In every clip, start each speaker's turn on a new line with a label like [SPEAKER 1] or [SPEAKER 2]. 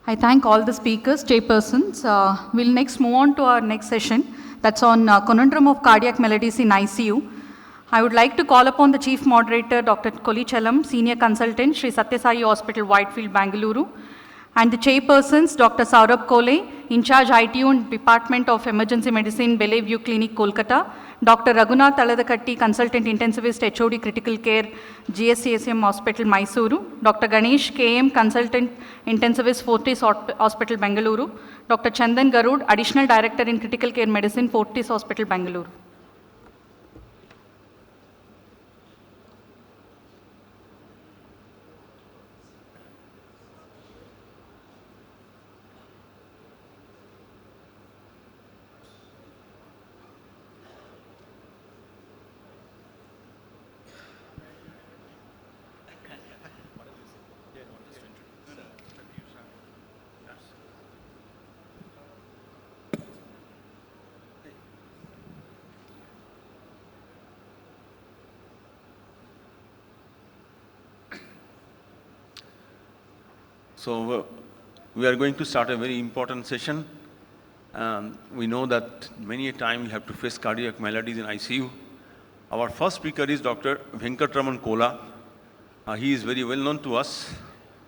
[SPEAKER 1] I thank all the speakers, chairpersons. We'll next move on to our next session. That's on Conundrum of Cardiac Maladies in ICU. I would like to call upon the Chief Moderator, Dr. Kolichalam, Senior Consultant, Sri Satya Sai Hospital, Whitefield, Bangalore, and the chairpersons, Dr. Saurabh Kole, in charge ITU and Department of Emergency Medicine, Bellevue Clinic, Kolkata, Dr. Raghunath Aladakatti, Consultant Intensivist, HOD Critical Care, GSCSM Hospital, Mysuru, Dr. Ganesh KM, Consultant Intensivist, Fortis Hospital, Bengaluru, Dr. Chandan Garud, Additional Director in Critical Care Medicine, Fortis Hospital, Bengaluru.
[SPEAKER 2] So we are going to start a very important session. We know that many a time we have to face cardiac maladies in ICU. Our first speaker is Dr. Venkatraman Kola. He is very well known to us.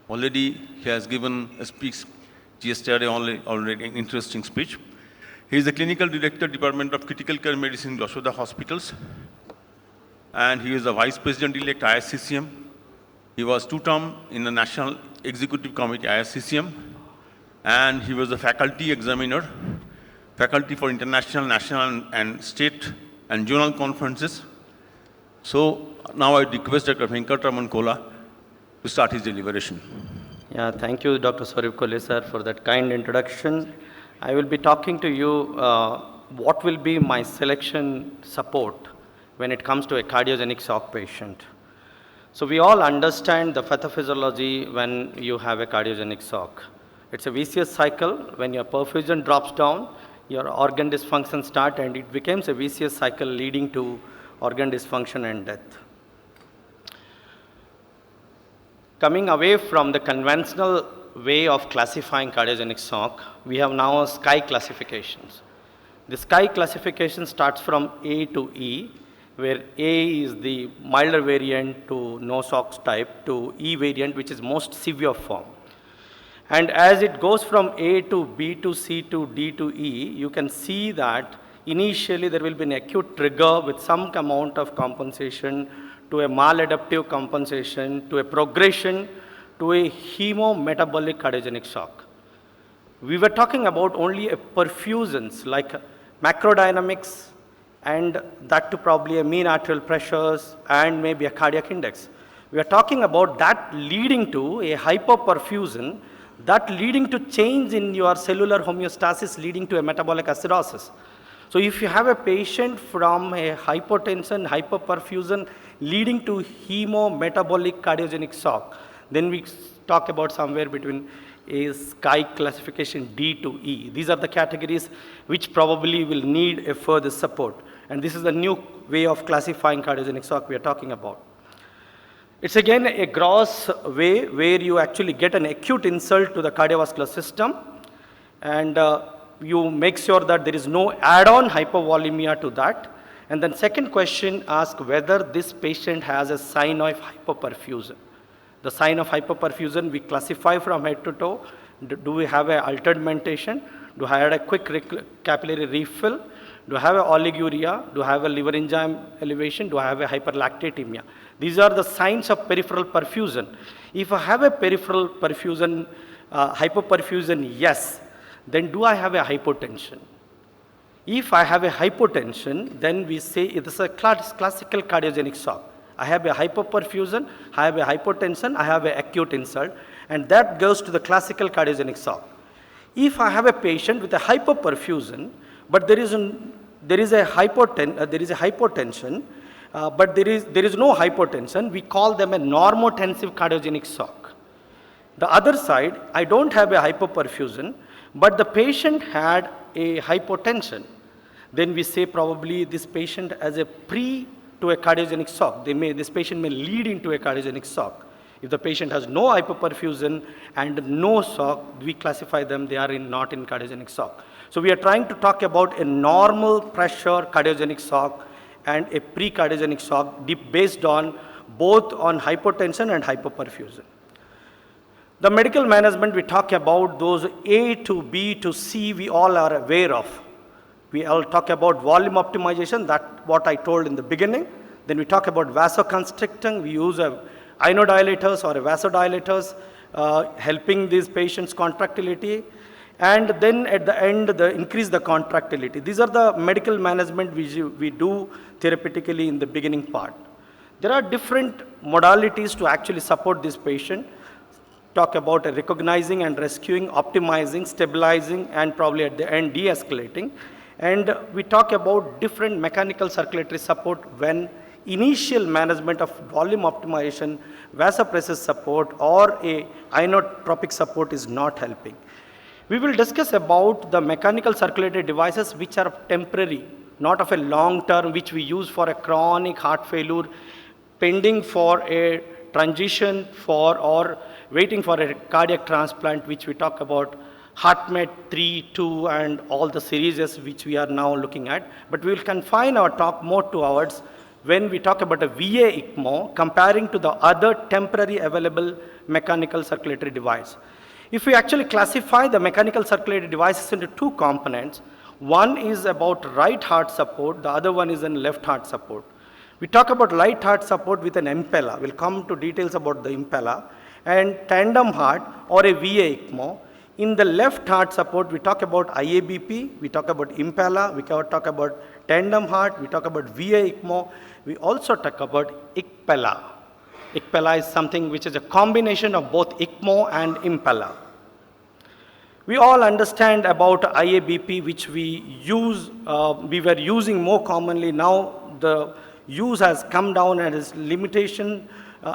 [SPEAKER 2] Already he has given a speech yesterday, already an interesting speech. He is the Clinical Director, Department of Critical Care Medicine, Yashoda Hospitals. And he is the Vice President-elect ISCCM. He was two-term in the National Executive Committee, ISCCM, and he was a faculty examiner, faculty for international, national, and state and journal conferences. So now I request Dr. Venkatraman Kola to start his deliberation.
[SPEAKER 3] Yeah, thank you, Dr. Saurabh Kole, sir, for that kind introduction. I will be talking to you what will be my selection support when it comes to a cardiogenic shock patient. So we all understand the pathophysiology when you have a cardiogenic shock. It's a vicious cycle. When your perfusion drops down, your organ dysfunction starts, and it becomes a vicious cycle leading to organ dysfunction and death. Coming away from the conventional way of classifying cardiogenic shock, we have now SCAI classifications. The SCAI classification starts from A to E, where A is the milder variant to no shock type, to E variant, which is most severe form. And as it goes from A to B to C to D to E, you can see that initially there will be an acute trigger with some amount of compensation to a maladaptive compensation to a progression to a hemometabolic cardiogenic shock. We were talking about only a perfusions like macrodynamics, and that to probably a mean arterial pressures and maybe a cardiac index. We are talking about that leading to a hypoperfusion, that leading to change in your cellular homeostasis leading to a metabolic acidosis. So if you have a patient from a hypotension, hypoperfusion leading to hemometabolic cardiogenic shock, then we talk about somewhere between a SCAI classification D to E. These are the categories which probably will need a further support. And this is the new way of classifying cardiogenic shock we are talking about. It's again a gross way where you actually get an acute insult to the cardiovascular system, and you make sure that there is no add-on hypovolemia to that. And then second question asks whether this patient has a sign of hypoperfusion. The sign of hypoperfusion we classify from head to toe. Do we have an altered mentation? Do I have a quick capillary refill? Do I have a oliguria? Do I have a liver enzyme elevation? Do I have a hyperlactatemia? These are the signs of peripheral perfusion. If I have a peripheral perfusion, hypoperfusion, yes, then do I have a hypotension? If I have a hypotension, then we say it is a classical cardiogenic shock. I have a hypoperfusion, I have a hypotension, I have an acute insult, and that goes to the classical cardiogenic shock. If I have a patient with a hypoperfusion, but there is a hypotension, but there is no hypotension, we call them a normotensive cardiogenic shock. The other side, I don't have a hypoperfusion, but the patient had a hypotension. Then we say probably this patient has a to a cardiogenic shock. This patient may lead into a cardiogenic shock. If the patient has no hypoperfusion and no shock, we classify them, they are not in cardiogenic shock. So we are trying to talk about a normal pressure cardiogenic shock and a pre-cardiogenic shock based on both on hypotension and hypoperfusion. The medical management, we talk about those A to B to C, we all are aware of. We all talk about volume optimization, that what I told in the beginning. Then we talk about vasoconstricting. We use inodilators or vasodilators, helping these patients' contractility. And then at the end, increase the contractility. These are the medical management we do therapeutically in the beginning part. There are different modalities to actually support this patient. Talk about recognizing and rescuing, optimizing, stabilizing, and probably at the end de-escalating. And we talk about different mechanical circulatory support when initial management of volume optimization, vasopressor support, or a inotropic support is not helping. We will discuss about the mechanical circulatory devices which are temporary, not of a long term, which we use for a chronic heart failure, pending for a transition for or waiting for a cardiac transplant, which we talk about HeartMate 3, 2, and all the series which we are now looking at. But we will confine our talk more towards when we talk about a VA ECMO comparing to the other temporary available mechanical circulatory device. If we actually classify the mechanical circulatory devices into two components, one is about right heart support, the other one is in left heart support. We talk about right heart support with an Impella. We'll come to details about the Impella. And tandem heart or a VA ECMO. In the left heart support, we talk about IABP, we talk about Impella, we talk about tandem heart, we talk about VA ECMO, we also talk about ICPella. ICPella is something which is a combination of both ECMO and Impella. We all understand about IABP, which we were using more commonly. Now the use has come down and its limitation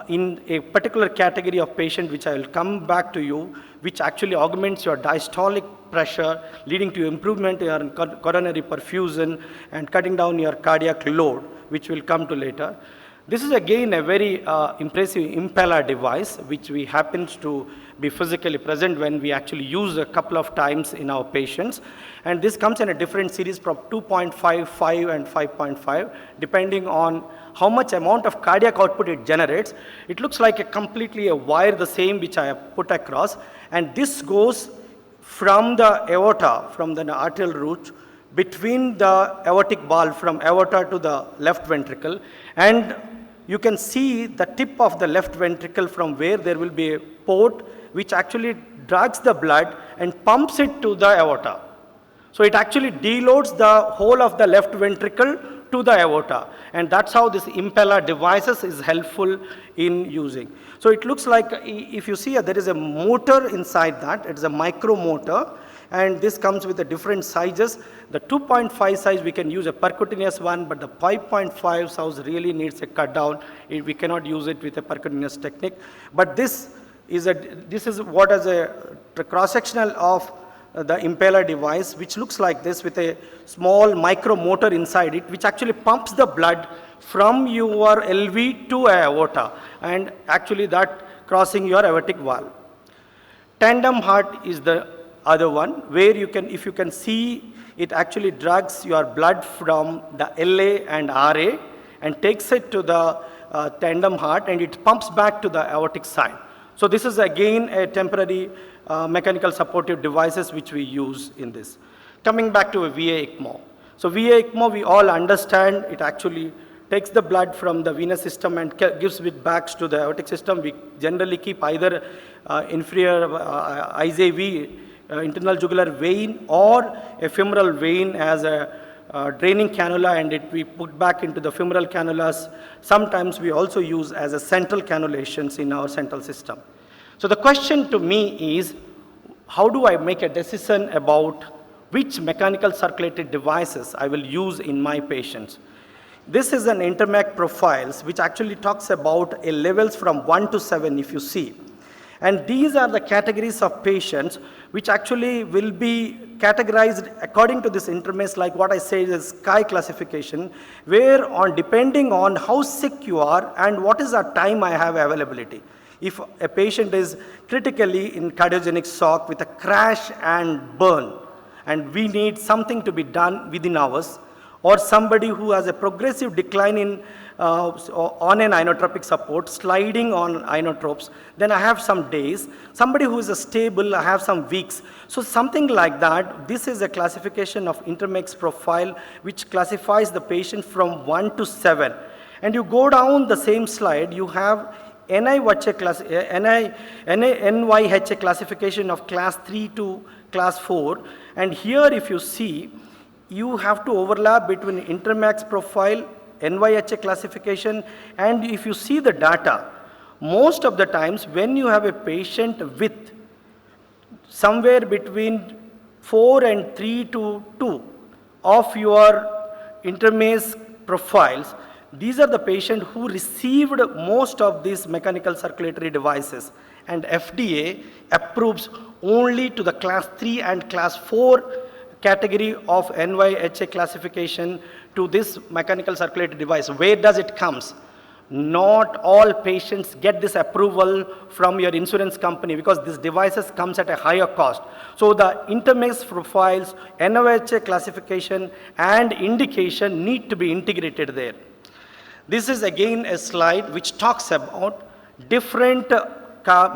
[SPEAKER 3] in a particular category of patient, which I will come back to you, which actually augments your diastolic pressure, leading to improvement in your coronary perfusion and cutting down your cardiac load, which we'll come to later. This is again a very impressive Impella device, which we happens to be physically present when we actually use a couple of times in our patients. And this comes in a different series from 2.5, 5, and 5.5, depending on how much amount of cardiac output it generates. It looks like completely a wire, the same which I have put across. And this goes from the aorta, from the arterial root, between the aortic valve, from aorta to the left ventricle. And you can see the tip of the left ventricle from where there will be a port which actually drags the blood and pumps it to the aorta. So it actually deloads the whole of the left ventricle to the aorta. And that's how this Impella devices is helpful in using. So it looks like, if you see, there is a motor inside that. It's a micro motor. And this comes with the different sizes. The 2.5 size, we can use a percutaneous one, but the 5.5 size really needs a cut down. We cannot use it with a percutaneous technique. But this is what is a cross-sectional of the Impella device, which looks like this with a small micro motor inside it, which actually pumps the blood from your LV to aorta, and actually that crossing your aortic valve. Tandem heart is the other one, where you can, if you can see, it actually drags your blood from the LA and RA and takes it to the tandem heart, and it pumps back to the aortic side. So this is again a temporary mechanical supportive devices which we use in this. Coming back to a VA ECMO. So VA ECMO, we all understand, it actually takes the blood from the venous system and gives it back to the aortic system. We generally keep either inferior IJV, internal jugular vein, or a femoral vein as a draining cannula, and we put back into the femoral cannulas. Sometimes we also use as a central cannulations in our central system. So the question to me is, how do I make a decision about which mechanical circulated devices I will use in my patients? This is an Intermac profiles which actually talks about a levels from 1 to 7 if you see. And these are the categories of patients which actually will be categorized according to this intermace, like what I say is SKY classification, where on depending on how sick you are and what is the time I have availability. If a patient is critically in cardiogenic shock with a crash and burn, and we need something to be done within hours, or somebody who has a progressive decline in on an inotropic support, sliding on inotropes, then I have some days. Somebody who is a stable, I have some weeks. So something like that. This is a classification of intermix profile which classifies the patient from 1 to 7. And you go down the same slide, you have NIHA classification of class 3 to class 4. And here if you see, you have to overlap between intermax profile, NYHA classification, and if you see the data, most of the times when you have a patient with somewhere between 4 and 3 to 2 of your intermace profiles, these are the patients who received most of these mechanical circulatory devices, and FDA approves only to the class 3 and class 4 category of NYHA classification to this mechanical circulatory device. Where does it comes? Not all patients get this approval from your insurance company because these devices comes at a higher cost. So the intermix profiles, NYHA classification and indication need to be integrated there. This is again a slide which talks about different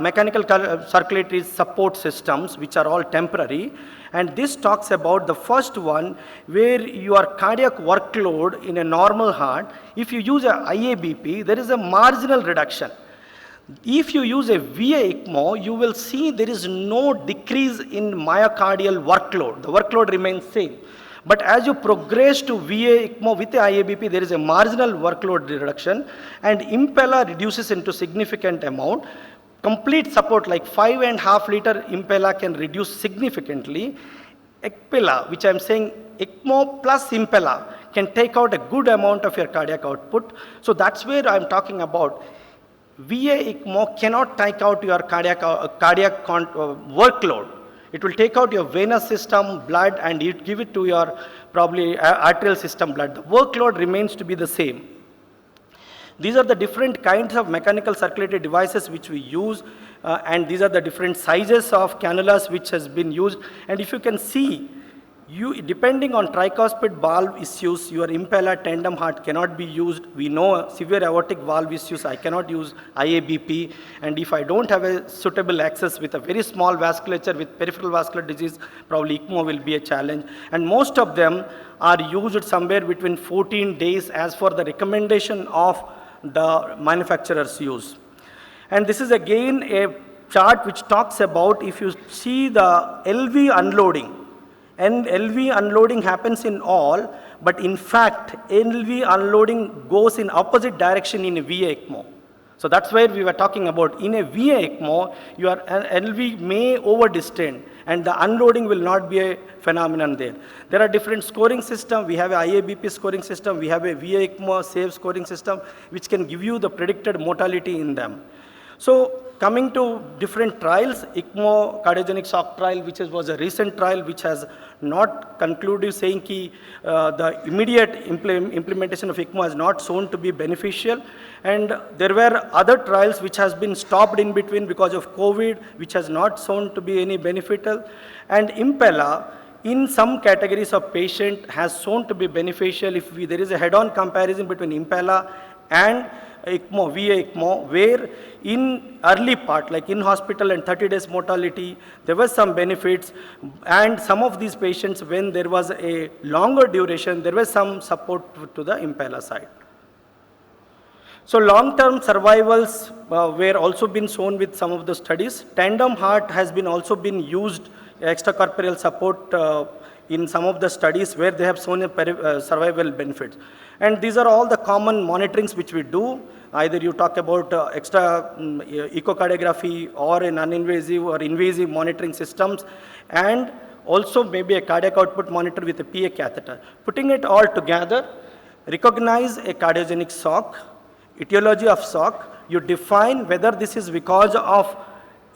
[SPEAKER 3] mechanical circulatory support systems which are all temporary, and this talks about the first one where your cardiac workload in a normal heart, if you use a IABP, there is a marginal reduction. If you use a VA ECMO, you will see there is no decrease in myocardial workload. The workload remains same. But as you progress to VA ECMO with the IABP, there is a marginal workload reduction, and Impella reduces into significant amount. Complete support like 5.5 liter Impella can reduce significantly. ECPella, which I am saying ECMO plus Impella, can take out a good amount of your cardiac output. So that's where I am talking about. VA ECMO cannot take out your cardiac workload. It will take out your venous system blood and it give it to your probably arterial system blood. The workload remains to be the same. These are the different kinds of mechanical circulatory devices which we use, and these are the different sizes of cannulas which has been used. And if you can see, depending on tricuspid valve issues, your Impella tandem heart cannot be used. We know severe aortic valve issues, I cannot use IABP. And if I don't have a suitable access with a very small vasculature with peripheral vascular disease, probably ECMO will be a challenge. And most of them are used somewhere between 14 days as for the recommendation of the manufacturer's use. And this is again a chart which talks about, if you see the LV unloading, and LV unloading happens in all, but in fact LV unloading goes in opposite direction in a VA ECMO. So that's where we were talking about. In a VA ECMO, your LV may overdistend and the unloading will not be a phenomenon there. There are different scoring systems. We have a IABP scoring system. We have a VA ECMO SAVE scoring system, which can give you the predicted mortality in them. So coming to different trials, ECMO cardiogenic shock trial, which was a recent trial, which has not conclusive saying that the immediate implementation of ECMO has not shown to be beneficial. And there were other trials which has been stopped in between because of COVID, which has not shown to be any beneficial. And Impella, in some categories of patient, has shown to be beneficial if there is a head-on comparison between Impella and ECMO, VA ECMO, where in early part, like in hospital and 30 days mortality, there were some benefits, and some of these patients, when there was a longer duration, there was some support to the Impella side. So long-term survivals were also been shown with some of the studies. Tandem heart has been also been used extracorporeal support in some of the studies where they have shown a survival benefits. And these are all the common monitorings which we do. Either you talk about extra echocardiography or a non-invasive or invasive monitoring systems, and also maybe a cardiac output monitor with a PA catheter. Putting it all together, recognize a cardiogenic shock, etiology of shock, you define whether this is because of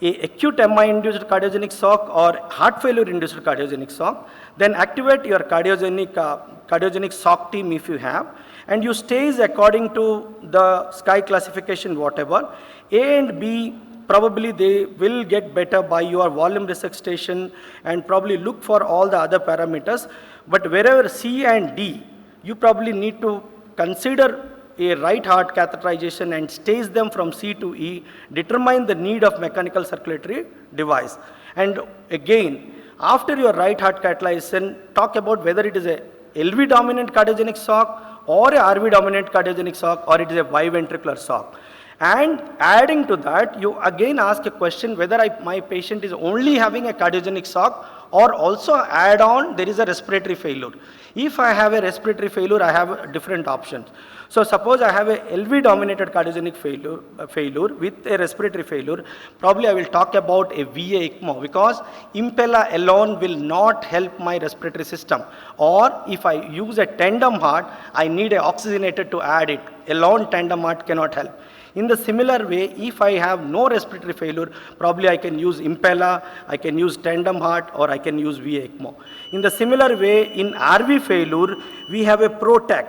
[SPEAKER 3] a acute MI-induced cardiogenic shock or heart failure-induced cardiogenic shock, then activate your cardiogenic shock team if you have, and you stage according to the SKY classification whatever. A and B, probably they will get better by your volume resuscitation and probably look for all the other parameters. But wherever C and D, you probably need to consider a right heart catheterization and stage them from C to E, determine the need of mechanical circulatory device. And again, after your right heart catheterization, talk about whether it is a LV dominant cardiogenic shock or a RV dominant cardiogenic shock or it is a biventricular shock. And adding to that, you again ask a question whether my patient is only having a cardiogenic shock or also add on there is a respiratory failure. If I have a respiratory failure, I have different options. So suppose I have a LV dominated cardiogenic failure with a respiratory failure, probably I will talk about a VA ECMO because Impella alone will not help my respiratory system. Or if I use a tandem heart, I need an oxygenator to add it. Alone tandem heart cannot help. In the similar way, if I have no respiratory failure, probably I can use Impella, I can use tandem heart, or I can use VA ECMO. In the similar way, in RV failure, we have a ProTech.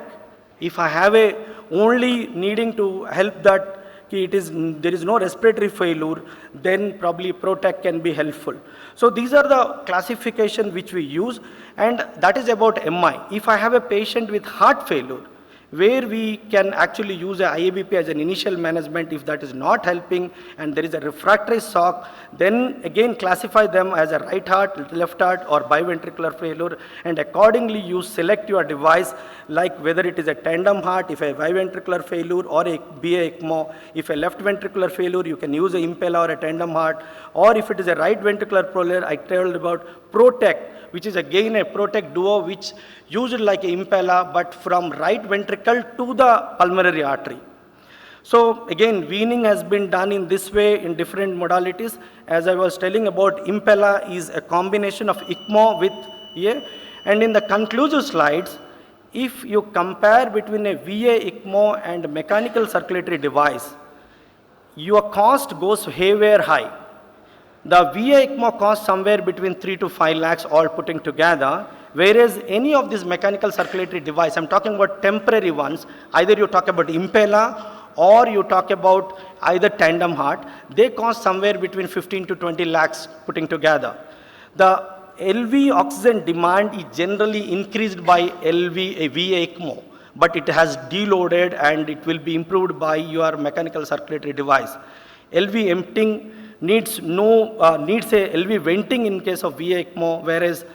[SPEAKER 3] If I have a only needing to help that there is no respiratory failure, then probably ProTech can be helpful. So these are the classification which we use, and that is about MI. If I have a patient with heart failure, where we can actually use a IABP as an initial management if that is not helping and there is a refractory shock, then again classify them as a right heart, left heart or biventricular failure, and accordingly you select your device like whether it is a tandem heart, if a biventricular failure or a BA ECMO. If a left ventricular failure, you can use a Impella or a tandem heart, or if it is a right ventricular failure, I told about ProTech, which is again a ProTech duo which used like a Impella but from right ventricle to the pulmonary artery. So again, weaning has been done in this way in different modalities. As I was telling about, Impella is a combination of ECMO with A. And in the conclusive slides, if you compare between a VA ECMO and mechanical circulatory device, your cost goes haywire high. The VA ECMO costs somewhere between 3 to 5 lakhs all putting together, whereas any of these mechanical circulatory device, I'm talking about temporary ones, either you talk about Impella or you talk about either tandem heart, they cost somewhere between 15 to 20 lakhs putting together. The LV oxygen demand is generally increased by a VA ECMO, but it has deloaded and it will be improved by your mechanical circulatory device. LV emptying needs a LV venting in case of VA ECMO, whereas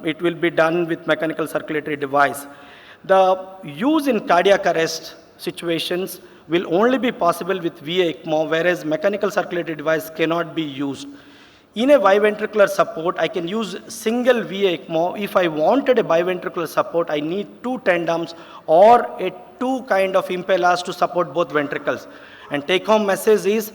[SPEAKER 3] it will be done with mechanical circulatory device. The use in cardiac arrest situations will only be possible with VA ECMO, whereas mechanical circulatory device cannot be used. In a biventricular support, I can use single VA ECMO. If I wanted a biventricular support, I need 2 tandems or a 2 kind of Impellas to support both ventricles. And take-home message is,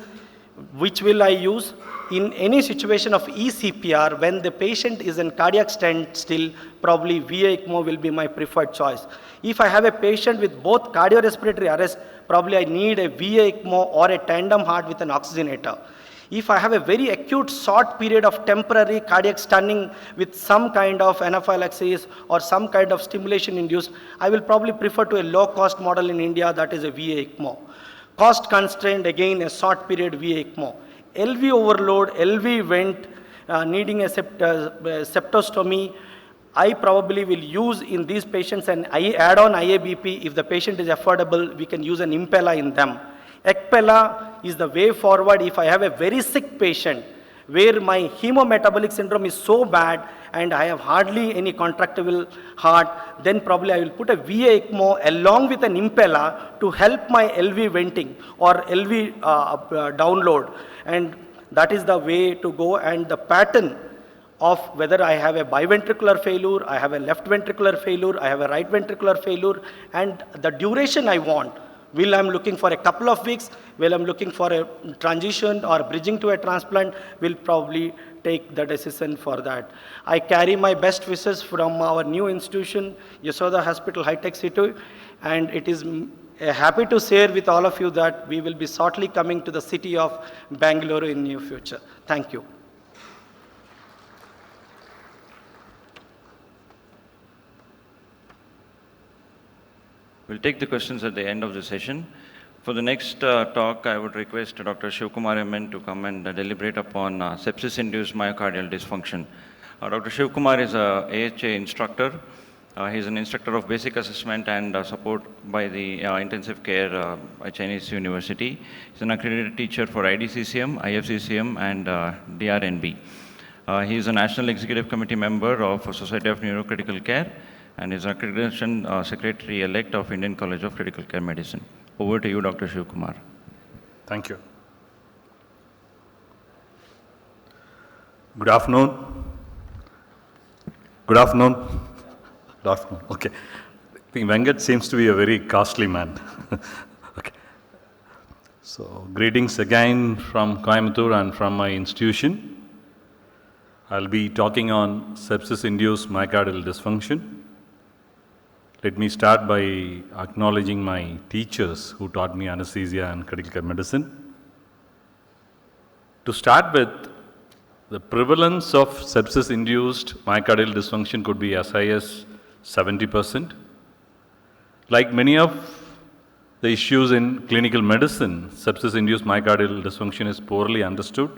[SPEAKER 3] which will I use? In any situation of eCPR, when the patient is in cardiac standstill, probably VA ECMO will be my preferred choice. If I have a patient with both cardiorespiratory arrest, probably I need a VA ECMO or a tandem heart with an oxygenator. If I have a very acute short period of temporary cardiac stunning with some kind of anaphylaxis or some kind of stimulation induced, I will probably prefer to a low cost model in India, that is a VA ECMO. Cost constraint, again a short period VA ECMO. LV overload, LV vent, needing a septostomy, I probably will use in these patients and I add on IABP. If the patient is affordable, we can use an Impella in them. ECPella is the way forward if I have a very sick patient where my hemometabolic syndrome is so bad and I have hardly any contractible heart, then probably I will put a VA ECMO along with an Impella to help my LV venting or LV download. And that is the way to go. And the pattern of whether I have a biventricular failure, I have a left ventricular failure, I have a right ventricular failure, and the duration I want. Will I'm looking for a couple of weeks, will I'm looking for a transition or bridging to a transplant, will probably take the decision for that. I carry my best wishes from our new institution, Yashoda Hospital High Tech City, and it is happy to share with all of you that we will be shortly coming to the city of Bangalore in near future. Thank you.
[SPEAKER 4] We'll take the questions at the end of the session. For the next talk, I would request Dr. Shivkumar MN to come and deliberate upon sepsis-induced myocardial dysfunction. Dr. Shivkumar is a AHA instructor. He's an instructor of basic assessment and support by the intensive care at Chinese University. He's an accredited teacher for IDCCM, IFCCM, and DRNB. He is a National Executive Committee member of Society of Neurocritical Care and is accreditation secretary-elect of Indian College of Critical Care Medicine. Over to you, Dr. Shivkumar.
[SPEAKER 5] Thank you. Good afternoon. Good afternoon. Good afternoon. Okay. I think Venkat seems to be a very costly man. Okay. So, greetings again from Coimbatore and from my institution. I'll be talking on sepsis-induced myocardial dysfunction. Let me start by acknowledging my teachers who taught me anesthesia and critical care medicine. To start with, the prevalence of sepsis-induced myocardial dysfunction could be as high as 70%. Like many of the issues in clinical medicine, sepsis-induced myocardial dysfunction is poorly understood.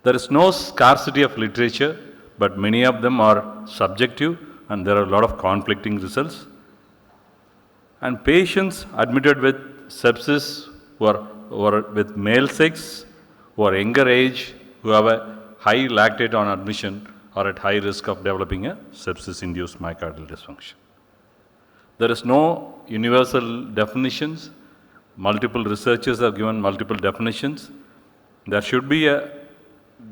[SPEAKER 5] There is no scarcity of literature, but many of them are subjective and there are a lot of conflicting results. And patients admitted with sepsis who are with male sex, who are younger age, who have a high lactate on admission are at high risk of developing a sepsis-induced myocardial dysfunction. There is no universal definitions. Multiple researchers have given multiple definitions. There should be a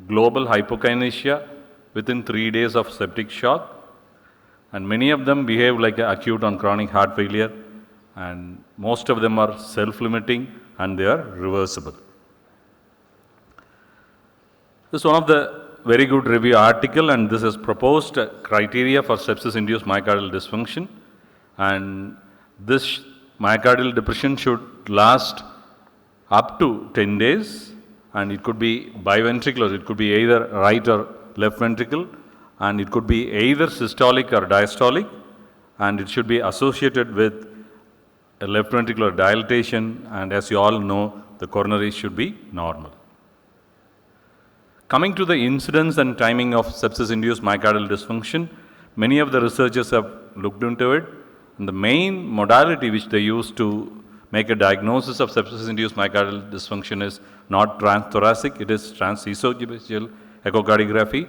[SPEAKER 5] global hypokinesia within 3 days of septic shock. And many of them behave like acute on chronic heart failure, and most of them are self-limiting and they are reversible. This is one of the very good review article, and this is proposed criteria for sepsis-induced myocardial dysfunction. And this myocardial depression should last up to 10 days, and it could be biventricular, it could be either right or left ventricle, and it could be either systolic or diastolic, and it should be associated with a left ventricular dilatation, and as you all know, the coronaries should be normal. Coming to the incidence and timing of sepsis-induced myocardial dysfunction, many of the researchers have looked into it, and the main modality which they use to make a diagnosis of sepsis-induced myocardial dysfunction is not transthoracic, it is transesophageal echocardiography.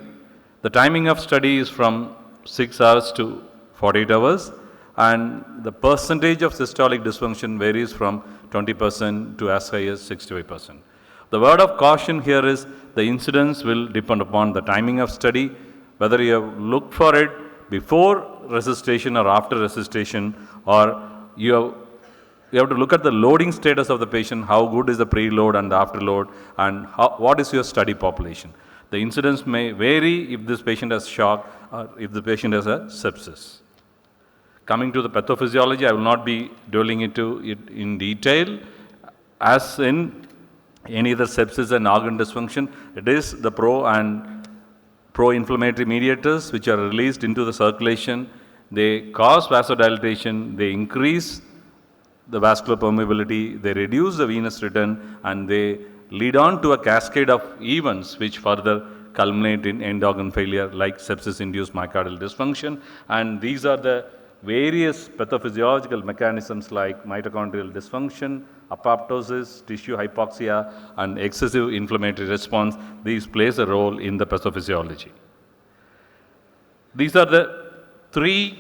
[SPEAKER 5] The timing of study is from 6 hours to 48 hours, and the percentage of systolic dysfunction varies from 20% to as high as 65%. The word of caution here is the incidence will depend upon the timing of study, whether you have looked for it before resuscitation or after resuscitation, or you have to look at the loading status of the patient, how good is the preload and the afterload, and what is your study population. The incidence may vary if this patient has shock or if the patient has a sepsis. Coming to the pathophysiology, I will not be dwelling into it in detail. As in any other sepsis and organ dysfunction, it is the pro-inflammatory mediators which are released into the circulation. They cause vasodilatation, they increase the vascular permeability, they reduce the venous return, and they lead on to a cascade of events which further culminate in end organ failure like sepsis-induced myocardial dysfunction. And these are the various pathophysiological mechanisms like mitochondrial dysfunction, apoptosis, tissue hypoxia, and excessive inflammatory response. These plays a role in the pathophysiology. These are the three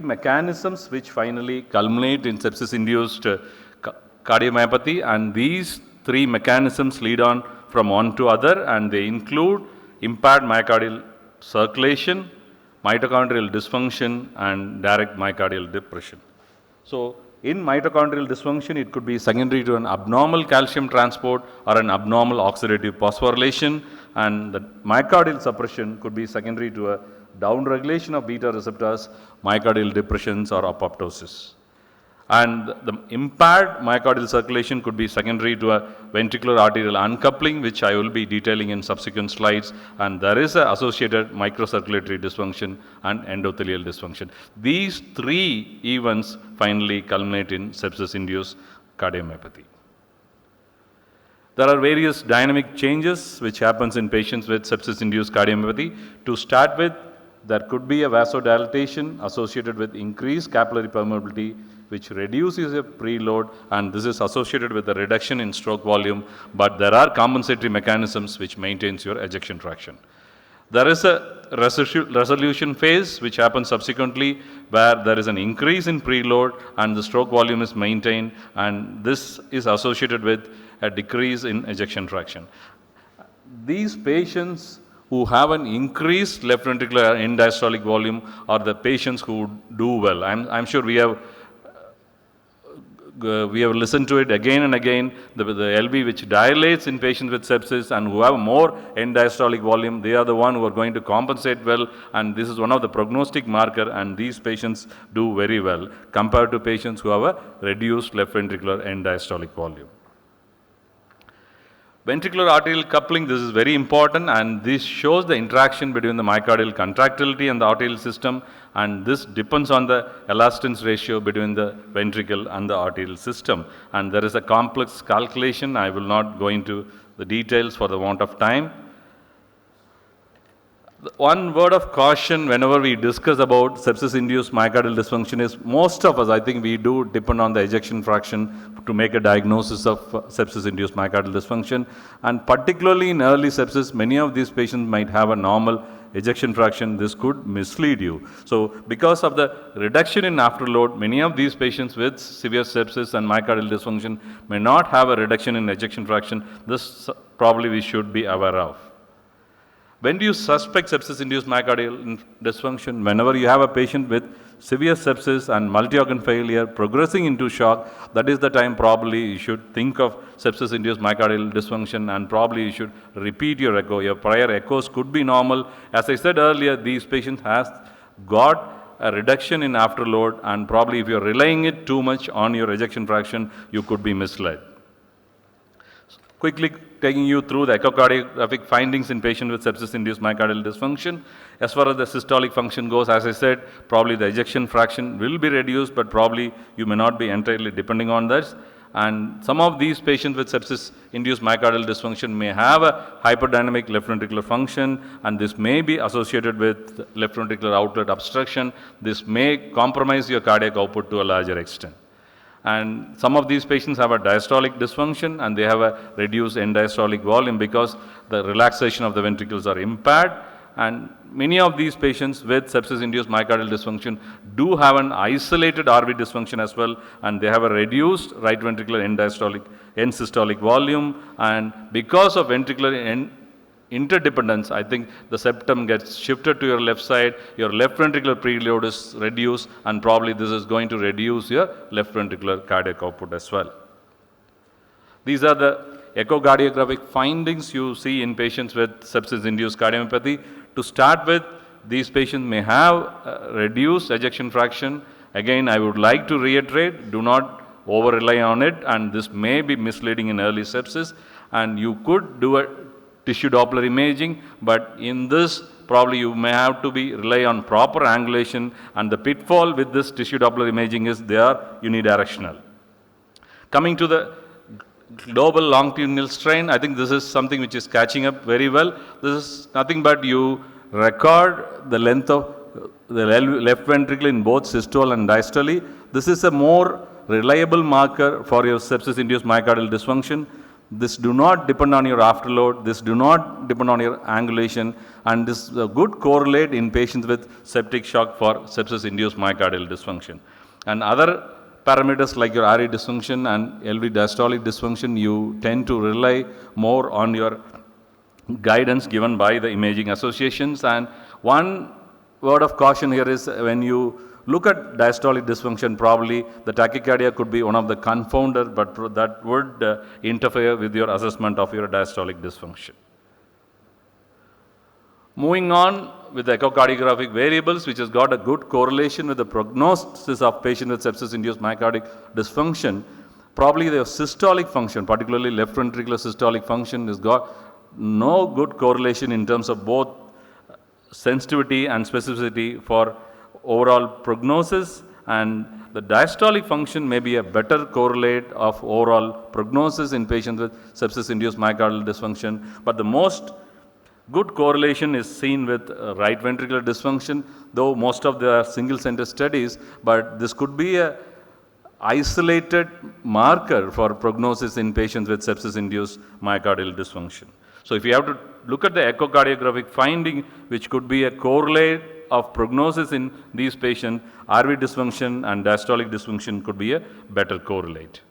[SPEAKER 5] mechanisms which finally culminate in sepsis-induced cardiomyopathy, and these three mechanisms lead on from one to other, and they include impaired myocardial circulation, mitochondrial dysfunction, and direct myocardial depression. So, in mitochondrial dysfunction, it could be secondary to an abnormal calcium transport or an abnormal oxidative phosphorylation, and the myocardial suppression could be secondary to a downregulation of beta receptors, myocardial depressions, or apoptosis. And the impaired myocardial circulation could be secondary to a ventricular arterial uncoupling, which I will be detailing in subsequent slides. And there is an associated microcirculatory dysfunction and endothelial dysfunction. These three events finally culminate in sepsis-induced cardiomyopathy. There are various dynamic changes which happens in patients with sepsis-induced cardiomyopathy. To start with, there could be a vasodilatation associated with increased capillary permeability, which reduces your preload, and this is associated with a reduction in stroke volume, but there are compensatory mechanisms which maintains your ejection fraction. There is a resolution phase which happens subsequently where there is an increase in preload and the stroke volume is maintained, and this is associated with a decrease in ejection fraction. These patients who have an increased left ventricular end diastolic volume are the patients who do well. I'm sure we have listened to it again and again. The LV which dilates in patients with sepsis and who have more end diastolic volume, they are the one who are going to compensate well, and this is one of the prognostic marker, and these patients do very well compared to patients who have a reduced left ventricular end diastolic volume. Ventricular arterial coupling, this is very important, and this shows the interaction between the myocardial contractility and the arterial system, and this depends on the elastance ratio between the ventricle and the arterial system. And there is a complex calculation. I will not go into the details for the want of time. One word of caution whenever we discuss about sepsis-induced myocardial dysfunction is most of us, I think we do depend on the ejection fraction to make a diagnosis of sepsis-induced myocardial dysfunction. And particularly in early sepsis, many of these patients might have a normal ejection fraction. This could mislead you. So because of the reduction in afterload, many of these patients with severe sepsis and myocardial dysfunction may not have a reduction in ejection fraction. This probably we should be aware of. When do you suspect sepsis-induced myocardial dysfunction? Whenever you have a patient with severe sepsis and multi-organ failure progressing into shock, that is the time probably you should think of sepsis-induced myocardial dysfunction, and probably you should repeat your echo. Your prior echoes could be normal. As I said earlier, these patients has got a reduction in afterload, and probably if you're relying it too much on your ejection fraction, you could be misled. Quickly taking you through the echocardiographic findings in patients with sepsis-induced myocardial dysfunction. As far as the systolic function goes, as I said, probably the ejection fraction will be reduced, but probably you may not be entirely depending on this. And some of these patients with sepsis-induced myocardial dysfunction may have a hyperdynamic left ventricular function, and this may be associated with left ventricular outlet obstruction. This may compromise your cardiac output to a larger extent. And some of these patients have a diastolic dysfunction, and they have a reduced end diastolic volume because the relaxation of the ventricles are impaired. And many of these patients with sepsis-induced myocardial dysfunction do have an isolated RV dysfunction as well, and they have a reduced right ventricular end systolic volume. And because of ventricular interdependence, I think the septum gets shifted to your left side, your left ventricular preload is reduced, and probably this is going to reduce your left ventricular cardiac output as well. These are the echocardiographic findings you see in patients with sepsis-induced cardiomyopathy. To start with, these patients may have reduced ejection fraction. Again, I would like to reiterate, do not over-rely on it, and this may be misleading in early sepsis, and you could do a tissue Doppler imaging, but in this probably you may have to rely on proper angulation, and the pitfall with this tissue Doppler imaging is they are unidirectional. Coming to the global longitudinal strain, I think this is something which is catching up very well. This is nothing but you record the length of the left ventricle in both systole and diastole. This is a more reliable marker for your sepsis-induced myocardial dysfunction. This do not depend on your afterload, this do not depend on your angulation, and this is a good correlate in patients with septic shock for sepsis-induced myocardial dysfunction. And other parameters like your RA dysfunction and LV diastolic dysfunction, you tend to rely more on your guidance given by the imaging associations. And one word of caution here is when you look at diastolic dysfunction, probably the tachycardia could be one of the confounder, but that would interfere with your assessment of your diastolic dysfunction. Moving on, with the echocardiographic variables, which has got a good correlation with the prognosis of patient with sepsis-induced myocardic dysfunction. Probably the systolic function, particularly left ventricular systolic function, has got no good correlation in terms of both sensitivity and specificity for overall prognosis, and the diastolic function may be a better correlate of overall prognosis in patients with sepsis-induced myocardial dysfunction. But the most good correlation is seen with right ventricular dysfunction, though most of them are single center studies, but this could be a isolated marker for prognosis in patients with sepsis-induced myocardial dysfunction. So if you have to look at the echocardiographic finding, which could be a correlate of prognosis in these patients, RV dysfunction and diastolic dysfunction could be a better correlate.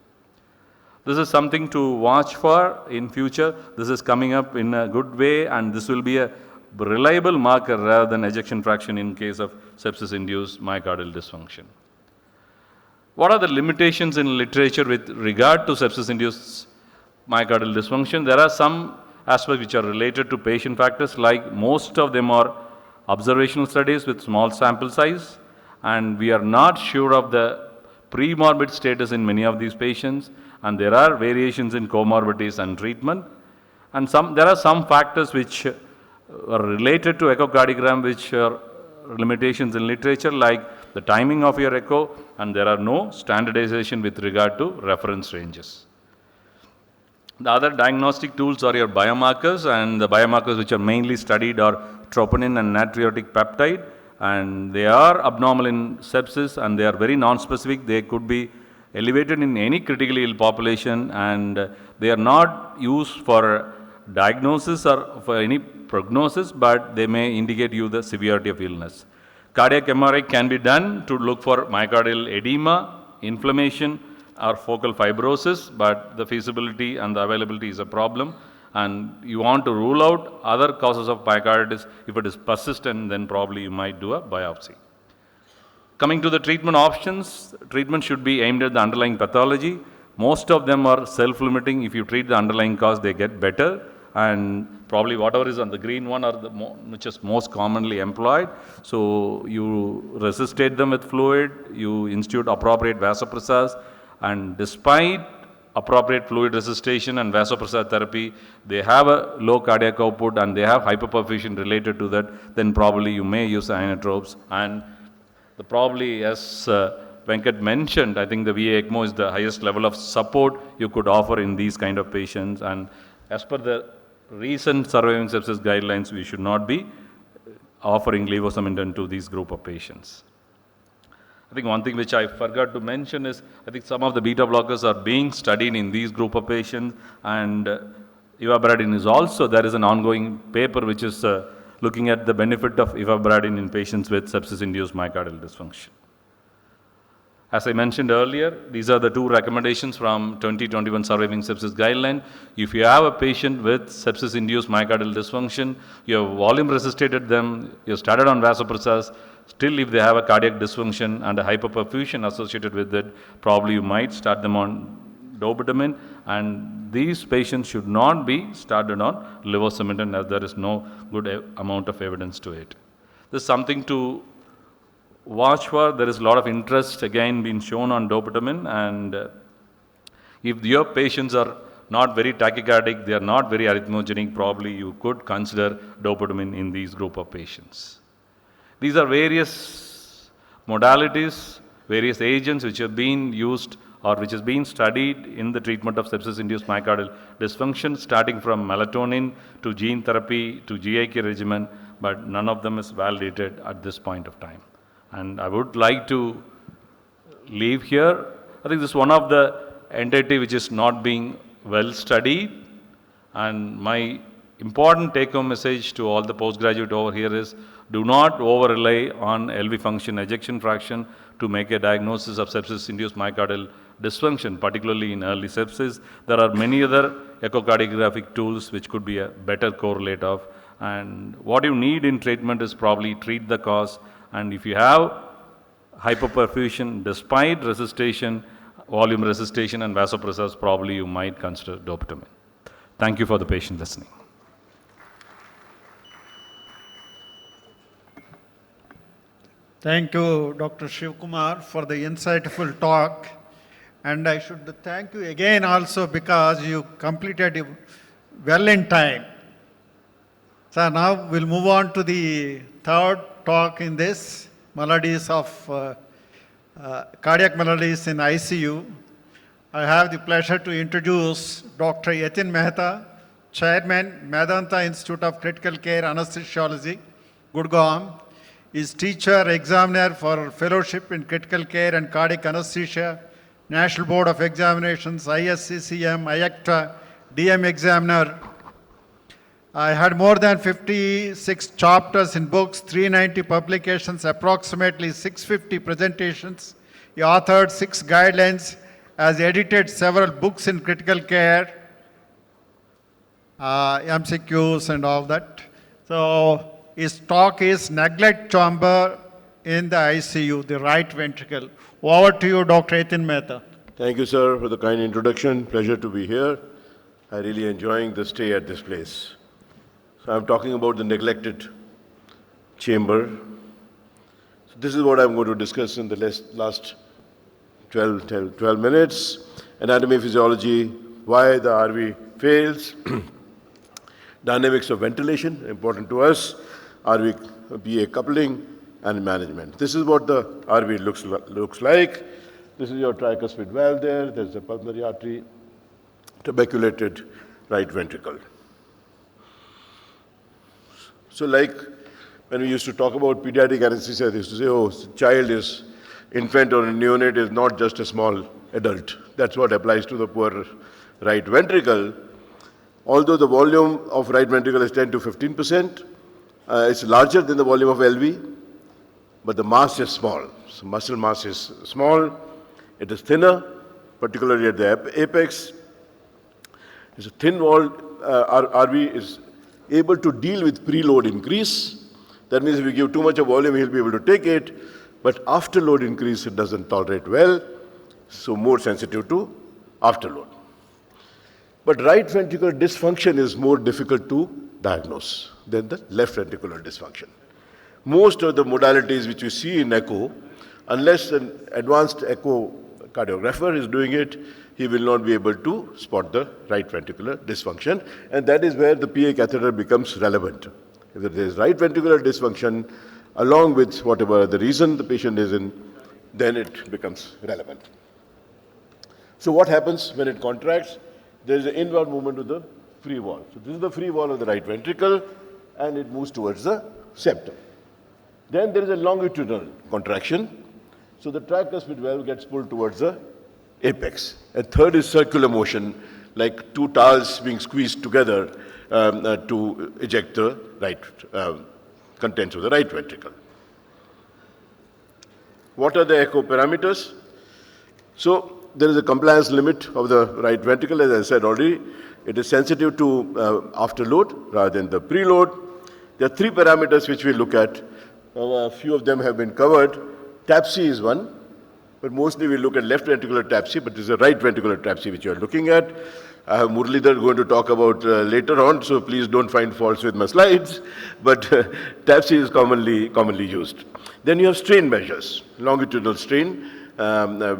[SPEAKER 5] This is something to watch for in future. This is coming up in a good way, and this will be a reliable marker rather than ejection fraction in case of sepsis-induced myocardial dysfunction. What are the limitations in literature with regard to sepsis-induced myocardial dysfunction? There are some aspects which are related to patient factors, like most of them are observational studies with small sample size, and we are not sure of the pre-morbid status in many of these patients, and there are variations in comorbidities and treatment. And there are some factors which are related to echocardiogram which are limitations in literature, like the timing of your echo, and there are no standardization with regard to reference ranges. The other diagnostic tools are your biomarkers, and the biomarkers which are mainly studied are troponin and natriuretic peptide, and they are abnormal in sepsis and they are very non-specific. They could be elevated in any critically ill population, and they are not used for diagnosis or for any prognosis, but they may indicate you the severity of illness. Cardiac MRI can be done to look for myocardial edema, inflammation, or focal fibrosis, but the feasibility and the availability is a problem, and you want to rule out other causes of myocarditis. If it is persistent, then probably you might do a biopsy. Coming to the treatment options, treatment should be aimed at the underlying pathology. Most of them are self-limiting. If you treat the underlying cause, they get better, and probably whatever is on the green one are which is most commonly employed. So you resuscitate them with fluid, you institute appropriate vasopressors, and despite appropriate fluid resuscitation and vasopressor therapy, they have a low cardiac output and they have hyperperfusion related to that, then probably you may use inotropes. And probably, as Venkat mentioned, I think the VA ECMO is the highest level of support you could offer in these kind of patients. And as per the recent surviving sepsis guidelines, we should not be offering levosimendan to this group of patients. I think one thing which I forgot to mention is, I think some of the beta blockers are being studied in these group of patients, and ivabradine is also, there is an ongoing paper which is looking at the benefit of ivabradine in patients with sepsis-induced myocardial dysfunction. As I mentioned earlier, these are the two recommendations from 2021 Surviving Sepsis Guideline. If you have a patient with sepsis-induced myocardial dysfunction, you have volume resuscitated them, you have started on vasopressors, still if they have a cardiac dysfunction and a hyperperfusion associated with it, probably you might start them on dobutamine, and these patients should not be started on levosimendan as there is no good amount of evidence to it. This is something to watch for. There is a lot of interest again being shown on dobutamine, and if your patients are not very tachycardic, they are not very arrhythmogenic, probably you could consider dobutamine in these group of patients. These are various modalities, various agents which have been used or which has been studied in the treatment of sepsis-induced myocardial dysfunction, starting from melatonin to gene therapy to GIK regimen, but none of them is validated at this point of time. And I would like to leave here. I think this is one of the entity which is not being well studied, and my important take-home message to all the postgraduate over here is, do not over-rely on LV function ejection fraction to make a diagnosis of sepsis-induced myocardial dysfunction, particularly in early sepsis. There are many other echocardiographic tools which could be a better correlate of, and what you need in treatment is probably treat the cause, and if you have hypoperfusion despite resuscitation, volume resuscitation and vasopressors, probably you might consider dobutamine. Thank you for the patient listening.
[SPEAKER 6] Thank you, Dr. Shivkumar, for the insightful talk. And I should thank you again also because you completed it well in time. So now we'll move on to the third talk in this, maladies of cardiac maladies in ICU. I have the pleasure to introduce Dr. Yatin Mehta, Chairman, Medanta Institute of Critical Care Anesthesiology, Gurgaon. Is teacher, examiner for fellowship in critical care and cardiac anesthesia, National Board of Examinations, ISCCM, IACTA, DM examiner. I had more than 56 chapters in books, 390 publications, approximately 650 presentations. He authored 6 guidelines, has edited several books in critical care, MCQs and all that. So his talk is neglect chamber in the ICU, the right ventricle. Over to you, Dr. Yatin Mehta.
[SPEAKER 7] Thank you, sir, for the kind introduction. Pleasure to be here. I really enjoying the stay at this place. So I'm talking about the neglected chamber. So this is what I'm going to discuss in the last 12 minutes. Anatomy, physiology, why the RV fails, dynamics of ventilation, important to us, RV PA coupling, and management. This is what the RV looks like. This is your tricuspid valve there. There's the pulmonary artery, tuberculated right ventricle. So like when we used to talk about pediatric anesthesia, they used to say, oh, infant or a neonate is not just a small adult. That's what applies to the poor right ventricle. Although the volume of right ventricle is 10 to 15%, it's larger than the volume of LV, but the mass is small. So muscle mass is small. It is thinner, particularly at the apex. It's a thin-walled RV is able to deal with preload increase. That means if you give too much of volume, he'll be able to take it. But afterload increase, it doesn't tolerate well. So more sensitive to afterload. But right ventricular dysfunction is more difficult to diagnose than the left ventricular dysfunction. Most of the modalities which you see in echo, unless an advanced echocardiographer is doing it, he will not be able to spot the right ventricular dysfunction. And that is where the PA catheter becomes relevant. If there is right ventricular dysfunction, along with whatever the reason the patient is in, then it becomes relevant. So what happens when it contracts? There is an inward movement of the free wall. So this is the free wall of the right ventricle, and it moves towards the septum. Then there is a longitudinal contraction. So the tricuspid valve gets pulled towards the apex. And third is circular motion, like two towels being squeezed together to eject the right contents of the right ventricle. What are the echo parameters? So there is a compliance limit of the right ventricle, as I said already. It is sensitive to afterload rather than the preload. There are 3 parameters which we look at. A few of them have been covered. TAPC is one, but mostly we look at left ventricular TAPC, but this is a right ventricular TAPC which you are looking at. I have Muralidhar going to talk about later on, so please don't find faults with my slides. But TAPC is commonly used. Then you have strain measures, longitudinal strain,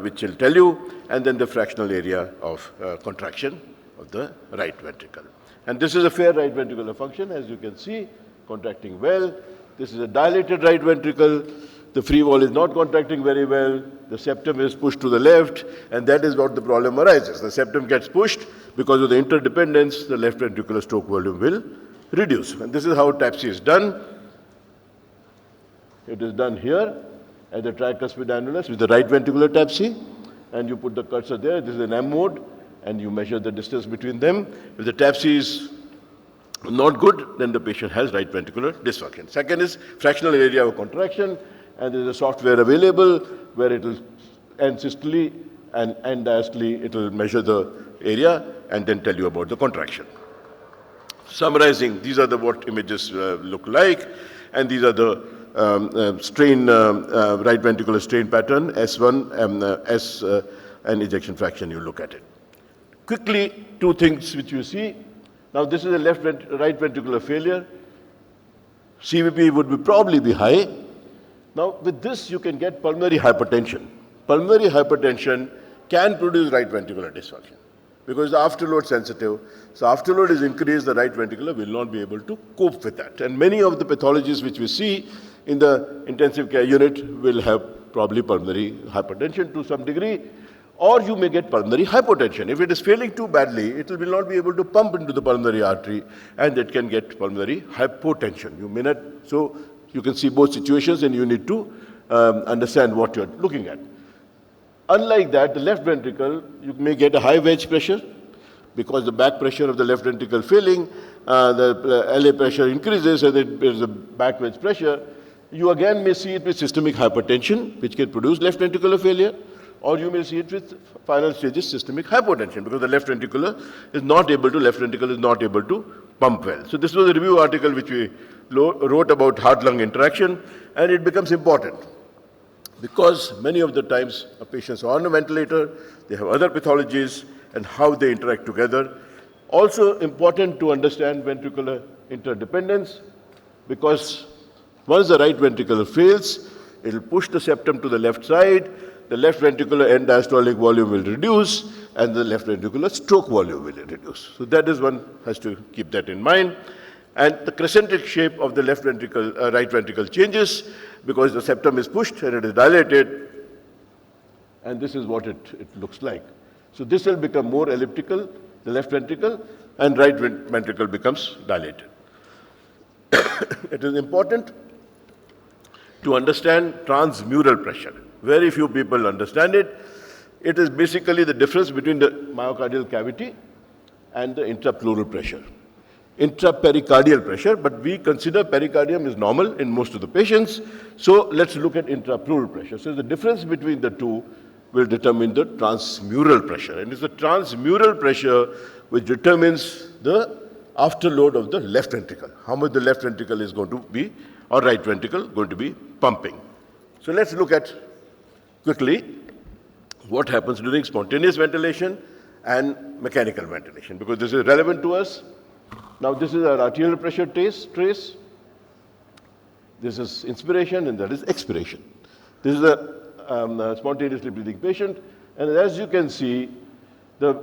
[SPEAKER 7] which will tell you, and then the fractional area of contraction of the right ventricle. And this is a fair right ventricular function, as you can see, contracting well. This is a dilated right ventricle. The free wall is not contracting very well. The septum is pushed to the left, and that is what the problem arises. The septum gets pushed because of the interdependence. The left ventricular stroke volume will reduce. And this is how TAPC is done. It is done here at the tricuspid annulus with the right ventricular TAPC, and you put the cursor there. This is an M mode, and you measure the distance between them. If the TAPC is not good, then the patient has right ventricular dysfunction. Second is fractional area of contraction, and there is a software available where it will end systole and end diastole. It will measure the area and then tell you about the contraction. Summarizing, these are what images look like, and these are the right ventricular strain pattern, S1, S and ejection fraction, you look at it. Quickly, 2 things which you see. Now this is a right ventricular failure. CVP would probably be high, Now, with this, you can get pulmonary hypertension. Pulmonary hypertension can produce right ventricular dysfunction because the afterload sensitive. So afterload is increased, the right ventricular will not be able to cope with that. And many of the pathologies which we see in the intensive care unit will have probably pulmonary hypertension to some degree, or you may get pulmonary hypotension. If it is failing too badly, it will not be able to pump into the pulmonary artery, and it can get pulmonary hypotension. You may not, so you can see both situations, and you need to understand what you're looking at. Unlike that, the left ventricle, you may get a high wedge pressure because the back pressure of the left ventricle failing, the LA pressure increases, and there is a back wedge pressure. You again may see it with systemic hypertension, which can produce left ventricular failure, or you may see it with final stages systemic hypotension because the left ventricle is not able to pump well. So this was a review article which we wrote about heart-lung interaction, and it becomes important because many of the times patients are on a ventilator, they have other pathologies, and how they interact together. Also important to understand ventricular interdependence, because once the right ventricle fails, it will push the septum to the left side, the left ventricular end diastolic volume will reduce, and the left ventricular stroke volume will reduce. So that is one has to keep that in mind. And the crescentic shape of the left ventricle, right ventricle changes because the septum is pushed and it is dilated, and this is what it looks like. So this will become more elliptical, the left ventricle, and right ventricle becomes dilated. It is important to understand transmural pressure. Very few people understand it. It is basically the difference between the myocardial cavity and the intrapleural pressure. Intrapericardial pressure, but we consider pericardium is normal in most of the patients. So let's look at intrapleural pressure. So the difference between the two will determine the transmural pressure. And it's the transmural pressure which determines the afterload of the left ventricle, how much the left ventricle is going to be, or right ventricle going to be pumping. So let's look at quickly what happens during spontaneous ventilation and mechanical ventilation, because this is relevant to us. Now this is our arterial pressure trace. This is inspiration and that is expiration. This is a spontaneously breathing patient, and as you can see, the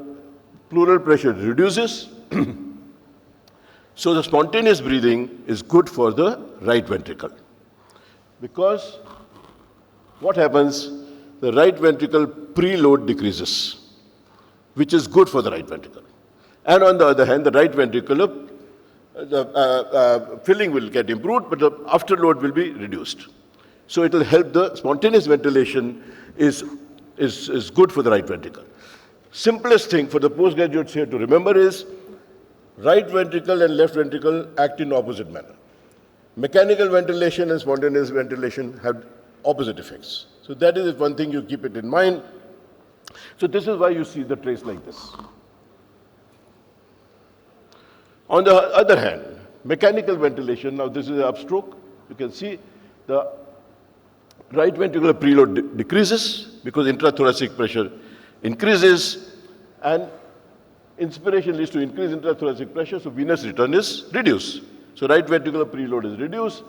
[SPEAKER 7] pleural pressure reduces. So the spontaneous breathing is good for the right ventricle, because what happens, the right ventricle preload decreases, which is good for the right ventricle. And on the other hand, the right ventricular filling will get improved, but the afterload will be reduced. So it will help the spontaneous ventilation is good for the right ventricle. Simplest thing for the postgraduates here to remember is right ventricle and left ventricle act in opposite manner. Mechanical ventilation and spontaneous ventilation have opposite effects. So that is one thing you keep it in mind. So this is why you see the trace like this. On the other hand, mechanical ventilation, now this is an upstroke. You can see the right ventricular preload decreases because intrathoracic pressure increases, and inspiration leads to increased intrathoracic pressure, so venous return is reduced. So right ventricular preload is reduced.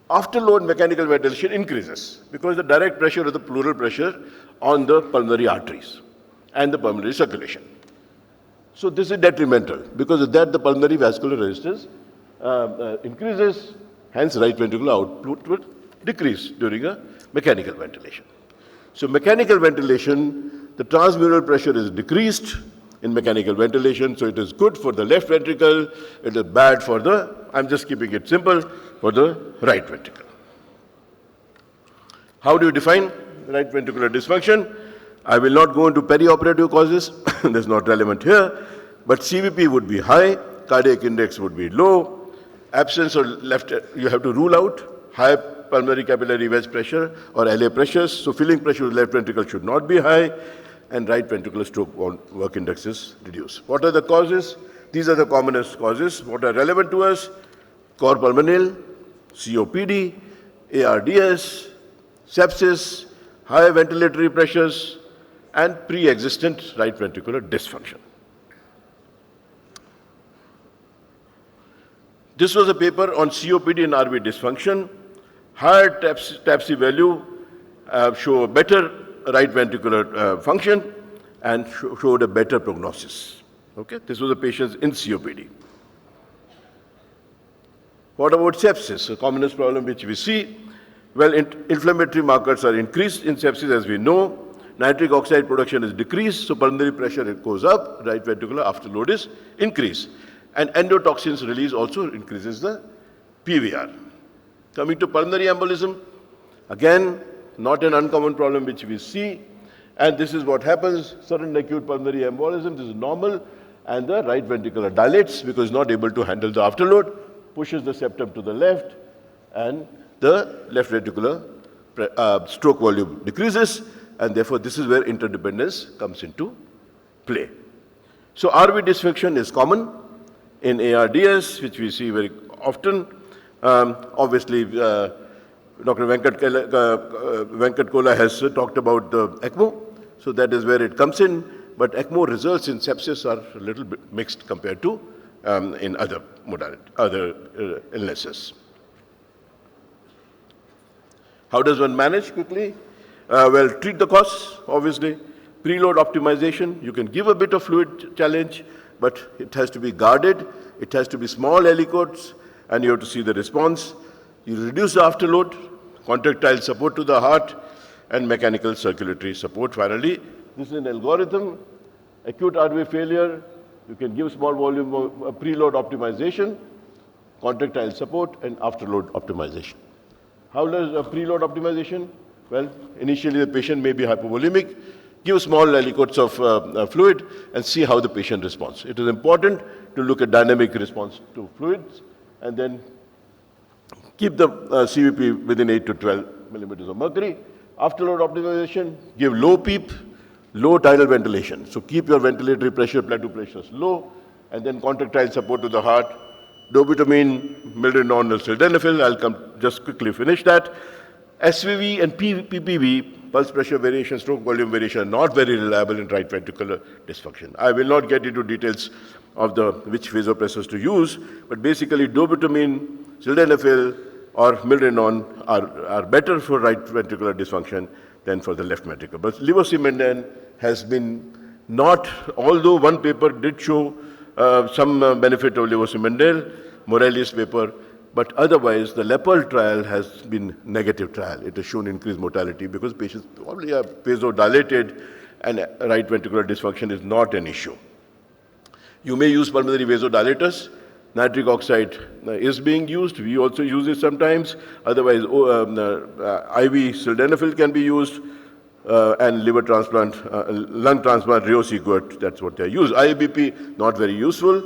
[SPEAKER 7] Afterload mechanical ventilation increases because the direct pressure is the pleural pressure on the pulmonary arteries and the pulmonary circulation. So this is detrimental. Because of that, the pulmonary vascular resistance increases, hence right ventricular output will decrease during a mechanical ventilation. So mechanical ventilation, the transmural pressure is decreased in mechanical ventilation, so it is good for the left ventricle, it is bad for the, I'm just keeping it simple, for the right ventricle. How do you define right ventricular dysfunction? I will not go into perioperative causes, that's not relevant here, but CVP would be high, cardiac index would be low, absence of left, you have to rule out high pulmonary capillary wedge pressure or LA pressures, so filling pressure of the left ventricle should not be high, and right ventricular stroke work index is reduced. What are the causes? These are the commonest causes. What are relevant to us? Cor pulmonale, COPD, ARDS, sepsis, high ventilatory pressures, and pre-existent right ventricular dysfunction. This was a paper on COPD and RV dysfunction. Higher TAPSE value show a better right ventricular function and showed a better prognosis. Okay, this was the patients in COPD. What about sepsis? The commonest problem which we see. Well, inflammatory markers are increased in sepsis, as we know. Nitric oxide production is decreased, so pulmonary pressure it goes up, right ventricular afterload is increased. And endotoxins release also increases the PVR. Coming to pulmonary embolism, again, not an uncommon problem which we see. And this is what happens, sudden acute pulmonary embolism, this is normal, and the right ventricular dilates because it's not able to handle the afterload, pushes the septum to the left, and the left ventricular stroke volume decreases, and therefore this is where interdependence comes into play. So RV dysfunction is common in ARDS, which we see very often. Obviously, Dr. Venkat Kola has talked about the ECMO, so that is where it comes in, but ECMO results in sepsis are a little bit mixed compared to in other illnesses. How does one manage quickly? Well, treat the cause, obviously. Preload optimization, you can give a bit of fluid challenge, but it has to be guarded. It has to be small aliquots, and you have to see the response. You reduce the afterload, contractile support to the heart, and mechanical circulatory support. Finally, this is an algorithm. Acute RV failure, you can give small volume of preload optimization, contractile support, and afterload optimization. How does a preload optimization? Well, initially the patient may be hypovolemic. Give small aliquots of fluid and see how the patient responds. It is important to look at dynamic response to fluids and then keep the CVP within 8 to 12 millimeters of mercury. Afterload optimization, give low PEEP, low tidal ventilation. So keep your ventilatory pressure, plateau pressures low, and then contractile support to the heart. Dobutamine, milrinone, or sildenafil, I'll just quickly finish that. SVV and PPV, pulse pressure variation, stroke volume variation, are not very reliable in right ventricular dysfunction. I will not get into details of which vasopressors to use, but basically dobutamine, sildenafil, or milrinone are better for right ventricular dysfunction than for the left ventricle. But levosimendan has been not, although one paper did show some benefit of levosimendan, Morelli's paper, but otherwise the LEPEL trial has been negative trial. It has shown increased mortality because patients probably are vasodilated and right ventricular dysfunction is not an issue. You may use pulmonary vasodilators. Nitric oxide is being used. We also use it sometimes. Otherwise, IV sildenafil can be used, and liver transplant, lung transplant, Riociguat, that's what they use. IABP, not very useful.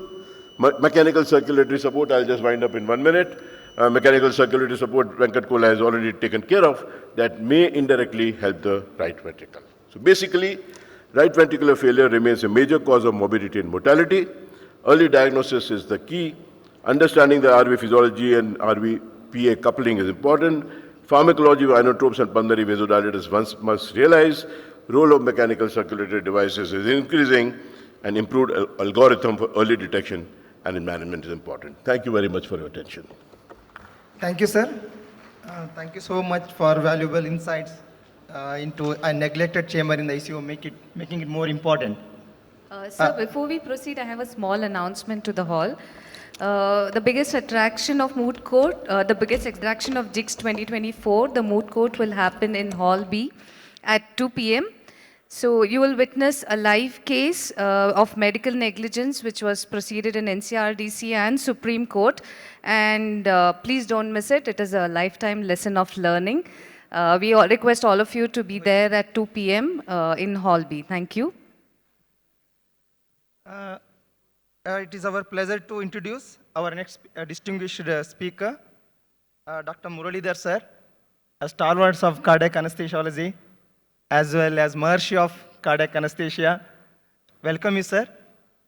[SPEAKER 7] Mechanical circulatory support, I'll just wind up in 1 minute. Mechanical circulatory support, Venkat Kola has already taken care of, that may indirectly help the right ventricle. So basically, right ventricular failure remains a major cause of morbidity and mortality. Early diagnosis is the key. Understanding the RV physiology and RV PA coupling is important. Pharmacology of inotropes and pulmonary vasodilators must realize. Role of mechanical circulatory devices is increasing, and improved algorithm for early detection and management is important. Thank you very much for your attention.
[SPEAKER 8] Thank you, sir. Thank you so much for valuable insights into a neglected chamber in the ICU, making it more important.
[SPEAKER 9] Sir, before we proceed, I have a small announcement to the hall. The biggest attraction of Moot Court, the biggest attraction of JIX 2024, the Moot Court will happen in Hall B at 2 p.m. So you will witness a live case of medical negligence which was proceeded in NCRDC and Supreme Court. And please don't miss it. It is a lifetime lesson of learning. We all request all of you to be there at 2 p.m. In Hall B. Thank you.
[SPEAKER 8] It is our pleasure to introduce our next distinguished speaker, Dr. Muralidhar sir, a stalwart of cardiac anesthesiology, as well as Maharshi of cardiac anesthesia. Welcome you, sir.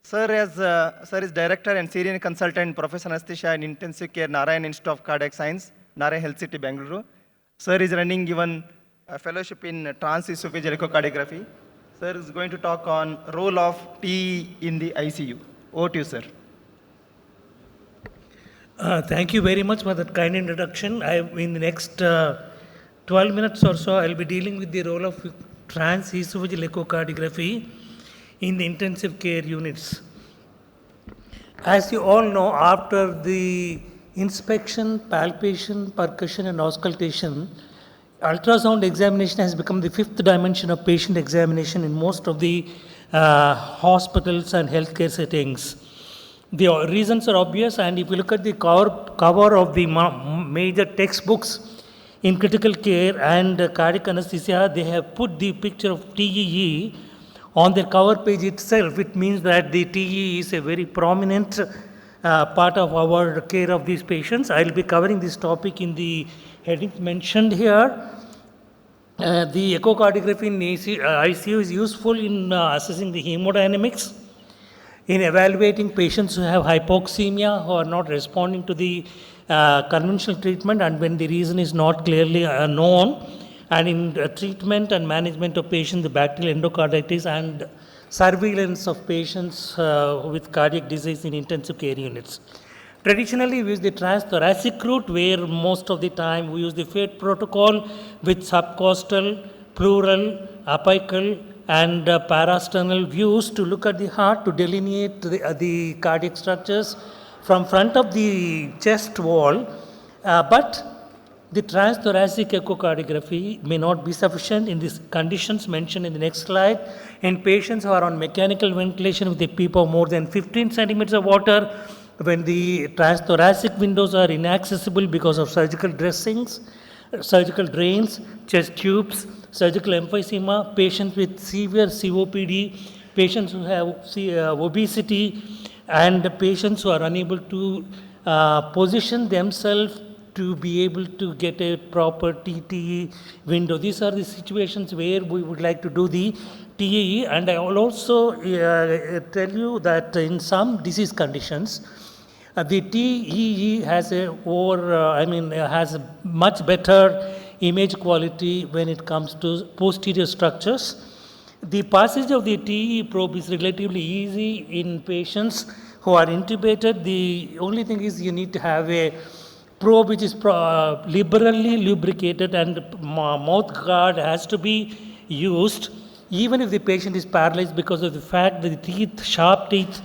[SPEAKER 8] Sir is director and senior consultant, professor anesthesia and intensive care, Narayan Institute of Cardiac Science, Narayan Health City, Bengaluru. Sir is running even a fellowship in transesophageal echocardiography. Sir is going to talk on role of TE in the ICU. Over to you, sir.
[SPEAKER 10] Thank you very much for that kind introduction. In the next 12 minutes or so, I'll be dealing with the role of transesophageal echocardiography in the intensive care units. As you all know, after the inspection, palpation, percussion, and auscultation, ultrasound examination has become the fifth dimension of patient examination in most of the hospitals and healthcare settings. The reasons are obvious, and if you look at the cover of the major textbooks in critical care and cardiac anesthesia, they have put the picture of TEE on their cover page itself. It means that the TEE is a very prominent part of our care of these patients. I will be covering this topic in the headings mentioned here. The echocardiography in ICU is useful in assessing the hemodynamics, in evaluating patients who have hypoxemia, who are not responding to the conventional treatment, and when the reason is not clearly known, and in treatment and management of patients with bacterial endocarditis and surveillance of patients with cardiac disease in intensive care units. Traditionally, we use the transthoracic route, where most of the time we use the FATE protocol with subcostal, pleural, apical, and parasternal views to look at the heart to delineate the cardiac structures from front of the chest wall. But the transthoracic echocardiography may not be sufficient in these conditions mentioned in the next slide. In patients who are on mechanical ventilation with a PEEP of more than 15 centimeters of water, when the transthoracic windows are inaccessible because of surgical dressings, surgical drains, chest tubes, surgical emphysema, patients with severe COPD, patients who have obesity, and patients who are unable to position themselves to be able to get a proper TTE window. These are the situations where we would like to do the TEE, and I will also tell you that in some disease conditions, the TEE has has a much better image quality when it comes to posterior structures. The passage of the TEE probe is relatively easy in patients who are intubated. The only thing is you need to have a probe which is liberally lubricated, and mouth guard has to be used even if the patient is paralyzed, because of the fact that the teeth, sharp teeth,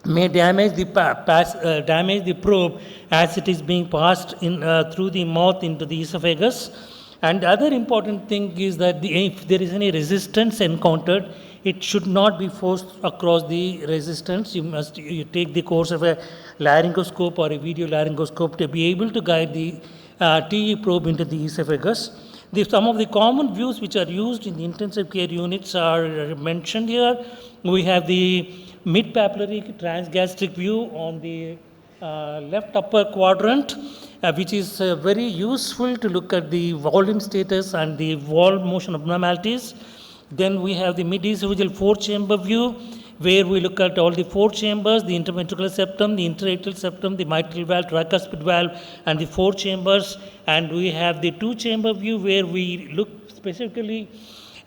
[SPEAKER 10] may damage the probe as it is being passed in through the mouth into the esophagus. And the other important thing is that if there is any resistance encountered, it should not be forced across the resistance. You take the course of a laryngoscope or a video laryngoscope to be able to guide the TE probe into the esophagus. Some of the common views which are used in the intensive care units are mentioned here. We have the mid-papillary transgastric view on the left upper quadrant, which is very useful to look at the volume status and the wall motion abnormalities. Then we have the mid-esophageal four-chamber view, where we look at all the four chambers, the interventricular septum, the interatrial septum, the mitral valve, tricuspid valve, and the four chambers. And we have the two-chamber view, where we look specifically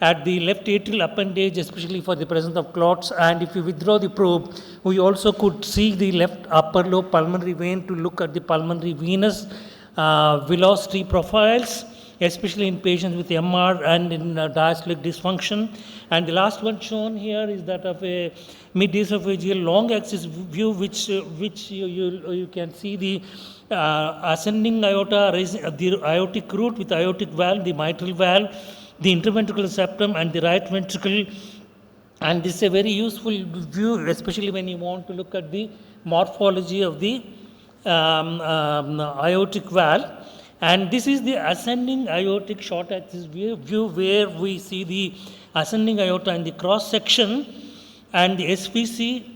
[SPEAKER 10] at the left atrial appendage, especially for the presence of clots. And if you withdraw the probe, we also could see the left upper lobe pulmonary vein to look at the pulmonary venous velocity profiles, especially in patients with MR and in diastolic dysfunction. And the last one shown here is that of a mid-esophageal long axis view, which you can see the ascending aorta, the aortic root with aortic valve, the mitral valve, the interventricular septum, and the right ventricle. And this is a very useful view, especially when you want to look at the morphology of the aortic valve. And this is the ascending aortic short axis view, where we see the ascending aorta in the cross section and the SVC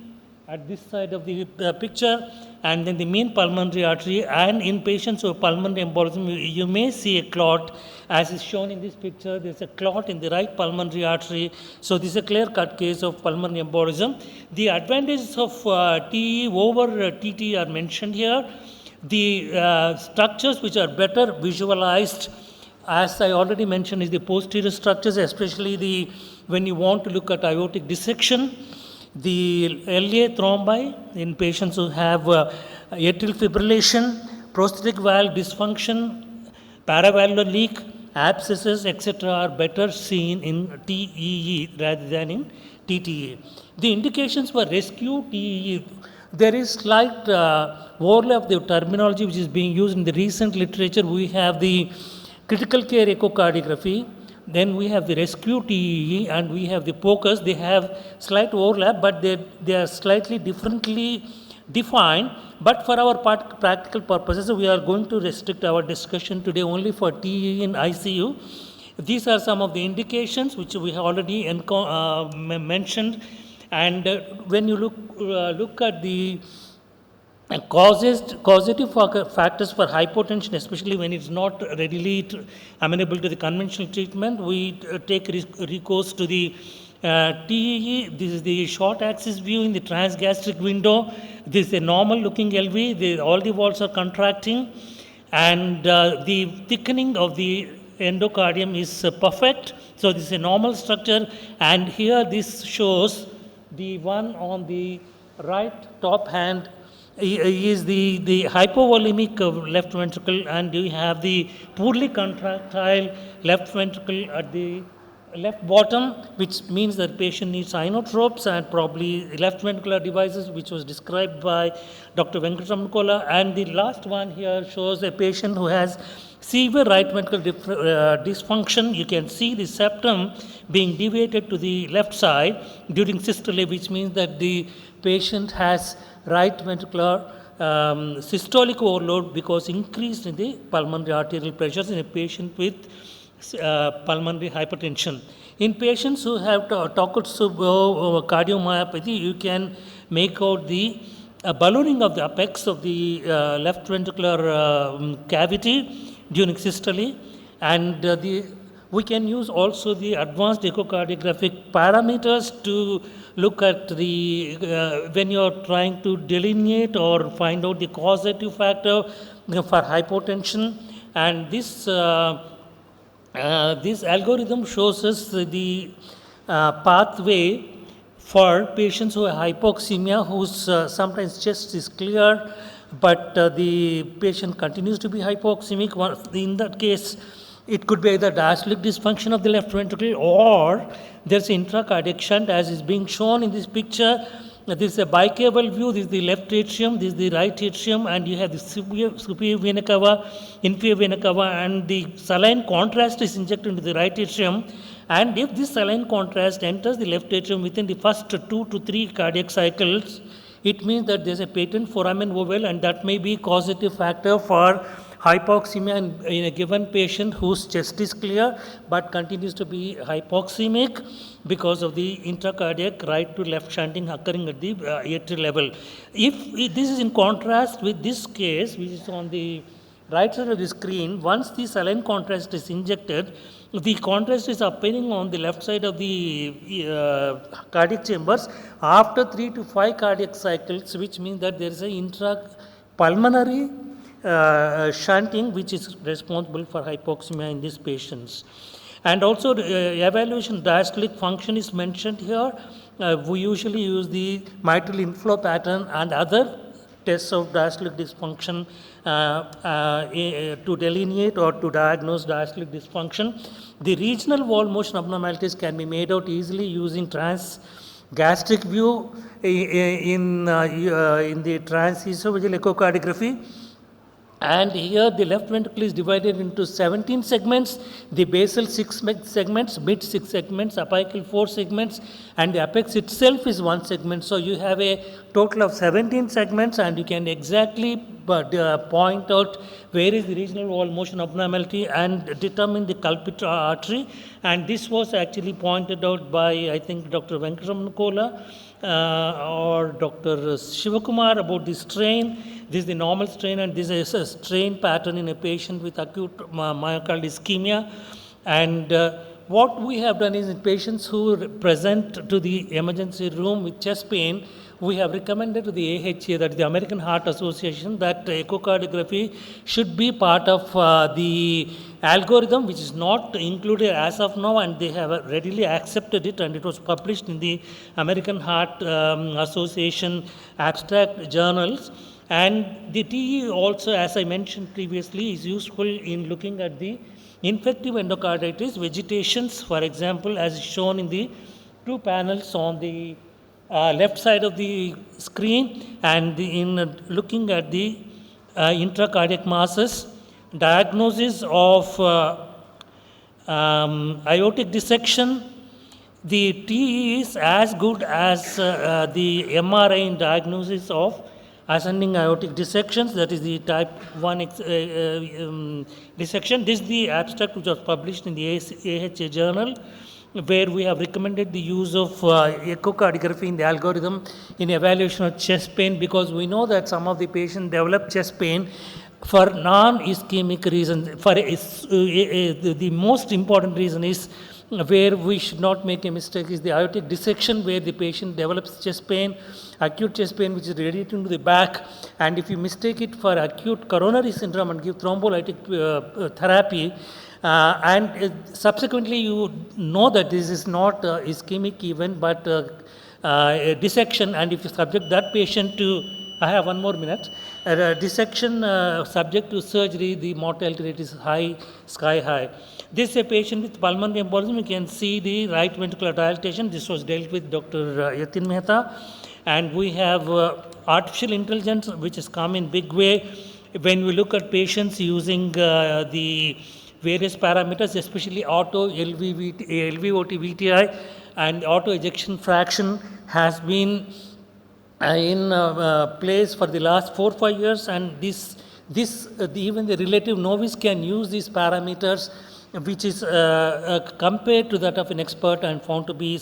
[SPEAKER 10] at this side of the picture, and then the main pulmonary artery. And in patients who have pulmonary embolism, you may see a clot, as is shown in this picture. There's a clot in the right pulmonary artery. So this is a clear-cut case of pulmonary embolism. The advantages of TE over TT are mentioned here. The structures which are better visualized, as I already mentioned, is the posterior structures, especially when you want to look at aortic dissection. The LA thrombi in patients who have atrial fibrillation, prosthetic valve dysfunction, paravalvular leak, abscesses, etc. are better seen in TEE rather than in TTE. The indications for rescue TEE, there is slight overlap of the terminology which is being used in the recent literature. We have the critical care echocardiography, then we have the rescue TEE, and we have the POCUS. They have slight overlap, but they are slightly differently defined. But for our practical purposes, we are going to restrict our discussion today only for TEE in ICU. These are some of the indications which we have already mentioned. And when you look at the causative factors for hypotension, especially when it's not readily amenable to the conventional treatment, we take recourse to the TEE. This is the short axis view in the transgastric window. This is a normal looking LV. All the walls are contracting, and the thickening of the endocardium is perfect. So this is a normal structure, and here this shows the one on the right top hand is the hypovolemic left ventricle, and you have the poorly contractile left ventricle at the left bottom, which means that patient needs inotropes and probably left ventricular devices, which was described by Dr. Venkatraman. And the last one here shows a patient who has severe right ventricular dysfunction. You can see the septum being deviated to the left side during systole, which means that the patient has right ventricular systolic overload because increased in the pulmonary arterial pressures in a patient with pulmonary hypertension. In patients who have Takotsubo cardiomyopathy, you can make out the ballooning of the apex of the left ventricular cavity during systole, and we can use also the advanced echocardiographic parameters to look at the when you are trying to delineate or find out the causative factor for hypotension. And this algorithm shows us the pathway for patients who have hypoxemia, whose sometimes chest is clear, but the patient continues to be hypoxemic. In that case, it could be either diastolic dysfunction of the left ventricle, or there's intracardiac shunt, as is being shown in this picture. This is a bicaval view. This is the left atrium, this is the right atrium, and you have the superior vena cava, inferior vena cava, and the saline contrast is injected into the right atrium. And if this saline contrast enters the left atrium within the first 2 to 3 cardiac cycles, it means that there's a patent foramen ovale, and that may be causative factor for hypoxemia in a given patient whose chest is clear but continues to be hypoxemic because of the intracardiac right to left shunting occurring at the atrial level. If this is in contrast with this case, which is on the right side of the screen, once the saline contrast is injected, the contrast is appearing on the left side of the cardiac chambers after 3 to 5 cardiac cycles, which means that there is an intrapulmonary shunting which is responsible for hypoxemia in these patients. And also evaluation diastolic function is mentioned here. We usually use the mitral inflow pattern and other tests of diastolic dysfunction to delineate or to diagnose diastolic dysfunction. The regional wall motion abnormalities can be made out easily using transgastric view in the transesophageal echocardiography. And here the left ventricle is divided into 17 segments, the basal 6 segments, mid 6 segments, apical 4 segments, and the apex itself is 1 segment. So you have a total of 17 segments, and you can exactly point out where is the regional wall motion abnormality and determine the culprit artery. And this was actually pointed out by, I think, Dr. Venkatraman or Dr. Shivakumar about the strain. This is the normal strain, and this is a strain pattern in a patient with acute myocardial ischemia. And what we have done is in patients who present to the emergency room with chest pain, we have recommended to the AHA, that is the American Heart Association, that echocardiography should be part of the algorithm, which is not included as of now, and they have readily accepted it, and it was published in the American Heart Association abstract journals. And the TE also, as I mentioned previously, is useful in looking at the infective endocarditis vegetations, for example, as shown in the two panels on the left side of the screen, and in looking at the intracardiac masses, diagnosis of aortic dissection. The TE is as good as the MRI in diagnosis of ascending aortic dissections, that is the type 1 dissection. This is the abstract which was published in the AHA journal, where we have recommended the use of echocardiography in the algorithm in evaluation of chest pain, because we know that some of the patients develop chest pain for non-ischemic reasons. For the most important reason is, where we should not make a mistake, is the aortic dissection, where the patient develops chest pain, acute chest pain, which is radiating to the back, and if you mistake it for acute coronary syndrome and give thrombolytic therapy, and subsequently you know that this is not ischemic event, but a dissection, and if you subject that patient to, I have 1 more minute, dissection subject to surgery, the mortality rate is high, sky high. This is a patient with pulmonary embolism. You can see the right ventricular dilatation. This was dealt with Dr. Yatin Mehta. And we have artificial intelligence, which has come in big way when we look at patients using the various parameters, especially auto LVOT VTI, and auto ejection fraction has been in place for the last 4 or 5 years, and even the relative novice can use these parameters, which is compared to that of an expert and found to be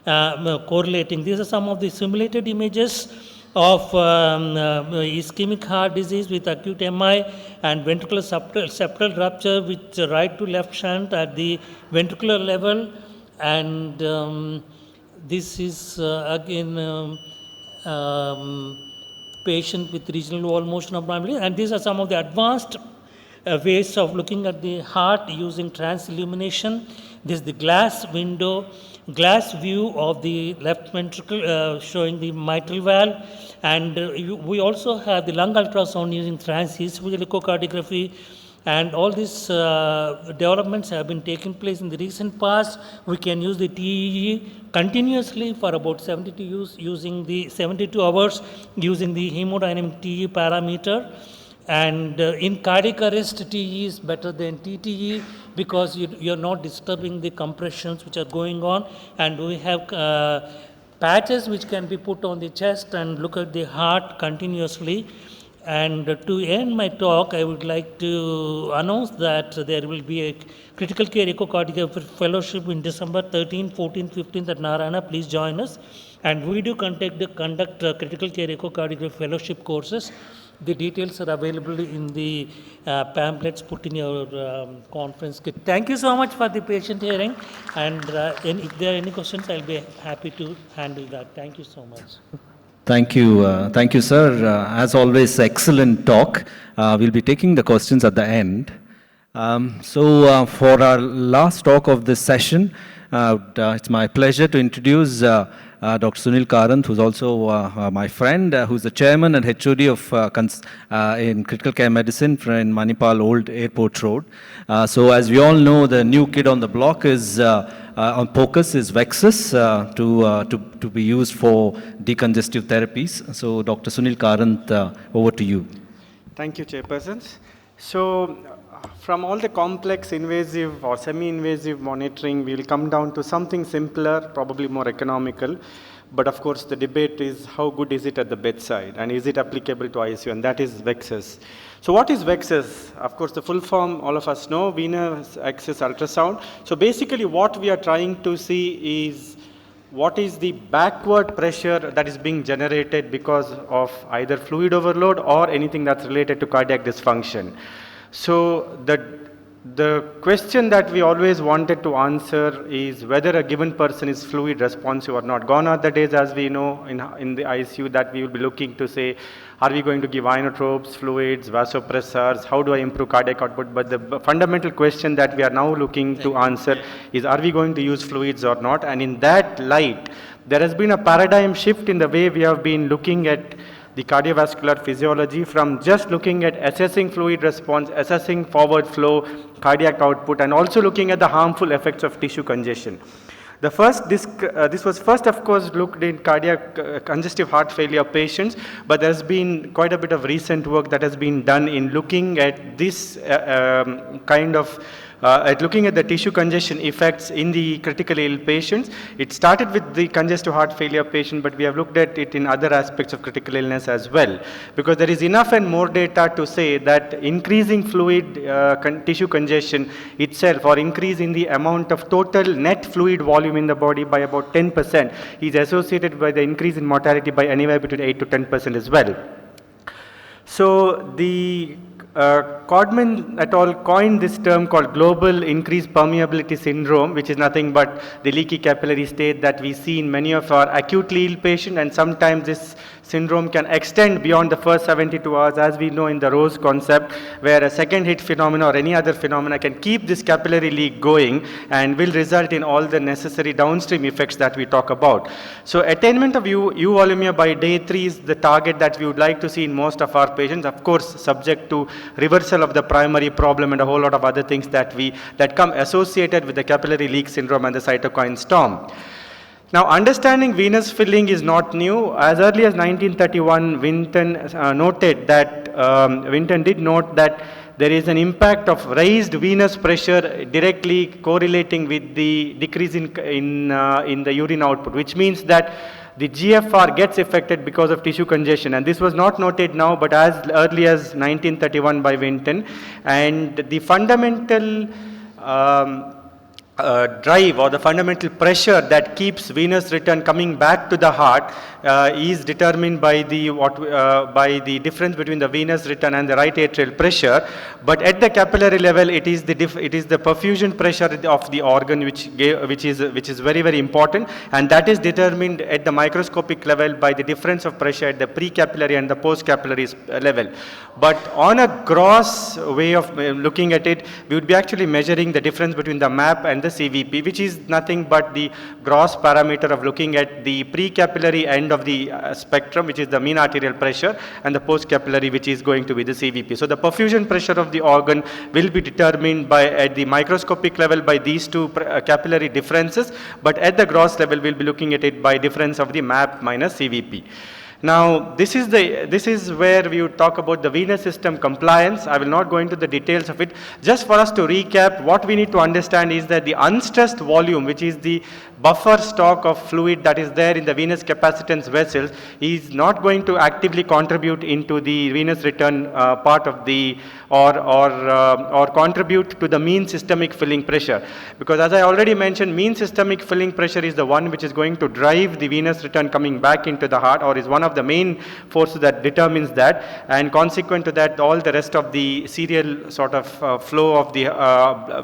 [SPEAKER 10] correlating. These are some of the simulated images of ischemic heart disease with acute MI and ventricular septal rupture with right to left shunt at the ventricular level, and this is again patient with regional wall motion abnormality, and these are some of the advanced ways of looking at the heart using transillumination. This is the glass view of the left ventricle showing the mitral valve, and we also have the lung ultrasound using transesophageal echocardiography, and all these developments have been taking place in the recent past. We can use the TEE continuously for about 72 hours using the hemodynamic TE parameter. And in cardiac arrest, TE is better than TTE because you're not disturbing the compressions which are going on. And we have patches which can be put on the chest and look at the heart continuously. And to end my talk, I would like to announce that there will be a critical care echocardiography fellowship in December 13, 14, 15 at Narayana. Please join us. And we do conduct critical care echocardiography fellowship courses. The details are available in the pamphlets put in your conference kit. Thank you so much for the patient hearing. And if there are any questions, I'll be happy to handle that. Thank you so much.
[SPEAKER 11] Thank you, sir. As always, excellent talk. We'll be taking the questions at the end. For our last talk of this session, it's my pleasure to introduce Dr. Sunil Karant, who's also my friend, who's the chairman and HOD of in critical care medicine in Manipal Old Airport Road. So as we all know, the new kid on the block is on POCUS is Vexus to be used for decongestive therapies. So Dr. Sunil Karant, over to you.
[SPEAKER 12] Thank you, Chairpersons. So from all the complex invasive or semi-invasive monitoring, we will come down to something simpler, probably more economical. But of course, the debate is how good is it at the bedside and is it applicable to ICU, and that is Vexus. So what is Vexus? Of course, the full form all of us know, venous access ultrasound. So basically what we are trying to see is what is the backward pressure that is being generated because of either fluid overload or anything that's related to cardiac dysfunction. So the The question that we always wanted to answer is whether a given person is fluid responsive or not. Gone are the days, as we know, in the ICU, that we will be looking to say, are we going to give inotropes, fluids, vasopressors, how do I improve cardiac output? But the fundamental question that we are now looking to answer is, are we going to use fluids or not? And in that light, there has been a paradigm shift in the way we have been looking at the cardiovascular physiology, from just looking at assessing fluid response, assessing forward flow, cardiac output, and also looking at the harmful effects of tissue congestion. This was first, of course, looked in cardiac congestive heart failure patients, but there's been quite a bit of recent work that has been done in looking at this looking at the tissue congestion effects in the critically ill patients. It started with the congestive heart failure patient, but we have looked at it in other aspects of critical illness as well, because there is enough and more data to say that increasing fluid tissue congestion itself, or increase in the amount of total net fluid volume in the body by about 10%, is associated with the increase in mortality by anywhere between 8 to 10% as well. So the Codman et al. Coined this term called global increased permeability syndrome, which is nothing but the leaky capillary state that we see in many of our acutely ill patients, and sometimes this syndrome can extend beyond the first 72 hours, as we know in the Rose concept, where a second hit phenomena or any other phenomena can keep this capillary leak going and will result in all the necessary downstream effects that we talk about. So attainment of euvolemia by day 3 is the target that we would like to see in most of our patients, of course subject to reversal of the primary problem and a whole lot of other things that come associated with the capillary leak syndrome and the cytokine storm. Now, understanding venous filling is not new. As early as 1931, Winton did note that there is an impact of raised venous pressure directly correlating with the decrease in the urine output, which means that the GFR gets affected because of tissue congestion, and this was not noted now, but as early as 1931 by Winton. And the fundamental drive, or the fundamental pressure that keeps venous return coming back to the heart is determined by the difference between the venous return and the right atrial pressure. But at the capillary level, it is the perfusion pressure of the organ which is very, very important, and that is determined at the microscopic level by the difference of pressure at the pre-capillary and the post-capillary level. But on a gross way of looking at it, we would be actually measuring the difference between the MAP and the CVP, which is nothing but the gross parameter of looking at the pre-capillary end of the spectrum, which is the mean arterial pressure, and the post-capillary, which is going to be the CVP. So the perfusion pressure of the organ will be determined at the microscopic level by these two capillary differences, but at the gross level, we'll be looking at it by difference of the MAP minus CVP. Now, this is where we would talk about the venous system compliance. I will not go into the details of it. Just for us to recap, what we need to understand is that the unstressed volume, which is the buffer stock of fluid that is there in the venous capacitance vessels, is not going to actively contribute into the venous return part of the, or contribute to the mean systemic filling pressure. Because as I already mentioned, mean systemic filling pressure is the one which is going to drive the venous return coming back into the heart, or is one of the main forces that determines that, and consequent to that, all the rest of the serial sort of flow of the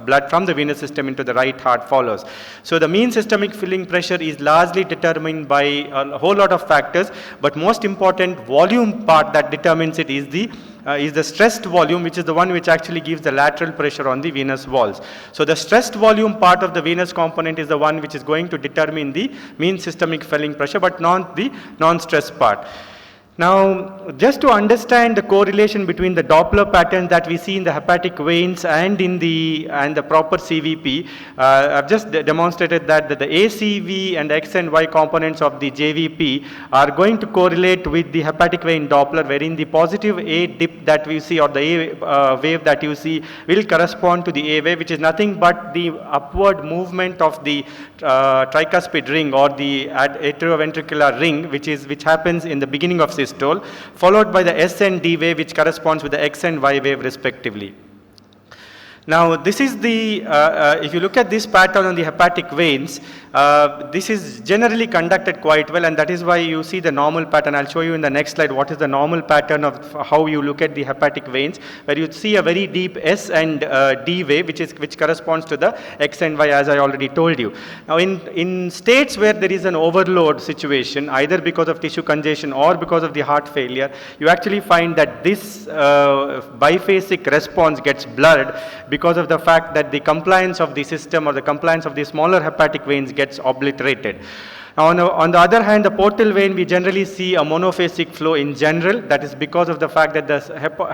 [SPEAKER 12] blood from the venous system into the right heart follows. So the mean systemic filling pressure is largely determined by a whole lot of factors, but most important volume part that determines it is the stressed volume, which is the one which actually gives the lateral pressure on the venous walls. So the stressed volume part of the venous component is the one which is going to determine the mean systemic filling pressure, but not the non-stressed part. Now, just to understand the correlation between the Doppler patterns that we see in the hepatic veins and in the proper CVP, I've just demonstrated that the ACV and X and Y components of the JVP are going to correlate with the hepatic vein Doppler, wherein the positive A dip that we see, or the A wave that you see, will correspond to the A wave, which is nothing but the upward movement of the tricuspid ring, or the atrioventricular ring, which happens in the beginning of systole, followed by the S and D wave, which corresponds with the X and Y wave respectively. Now, this is the, if you look at this pattern on the hepatic veins, This is generally conducted quite well, and that is why you see the normal pattern. I'll show you in the next slide what is the normal pattern of how you look at the hepatic veins, where you see a very deep S and D wave, which corresponds to the X and Y, as I already told you. Now, in states where there is an overload situation, either because of tissue congestion or because of the heart failure, you actually find that this biphasic response gets blurred because of the fact that the compliance of the system or the compliance of the smaller hepatic veins gets obliterated. Now, on the other hand, the portal vein, we generally see a monophasic flow in general. That is because of the fact that the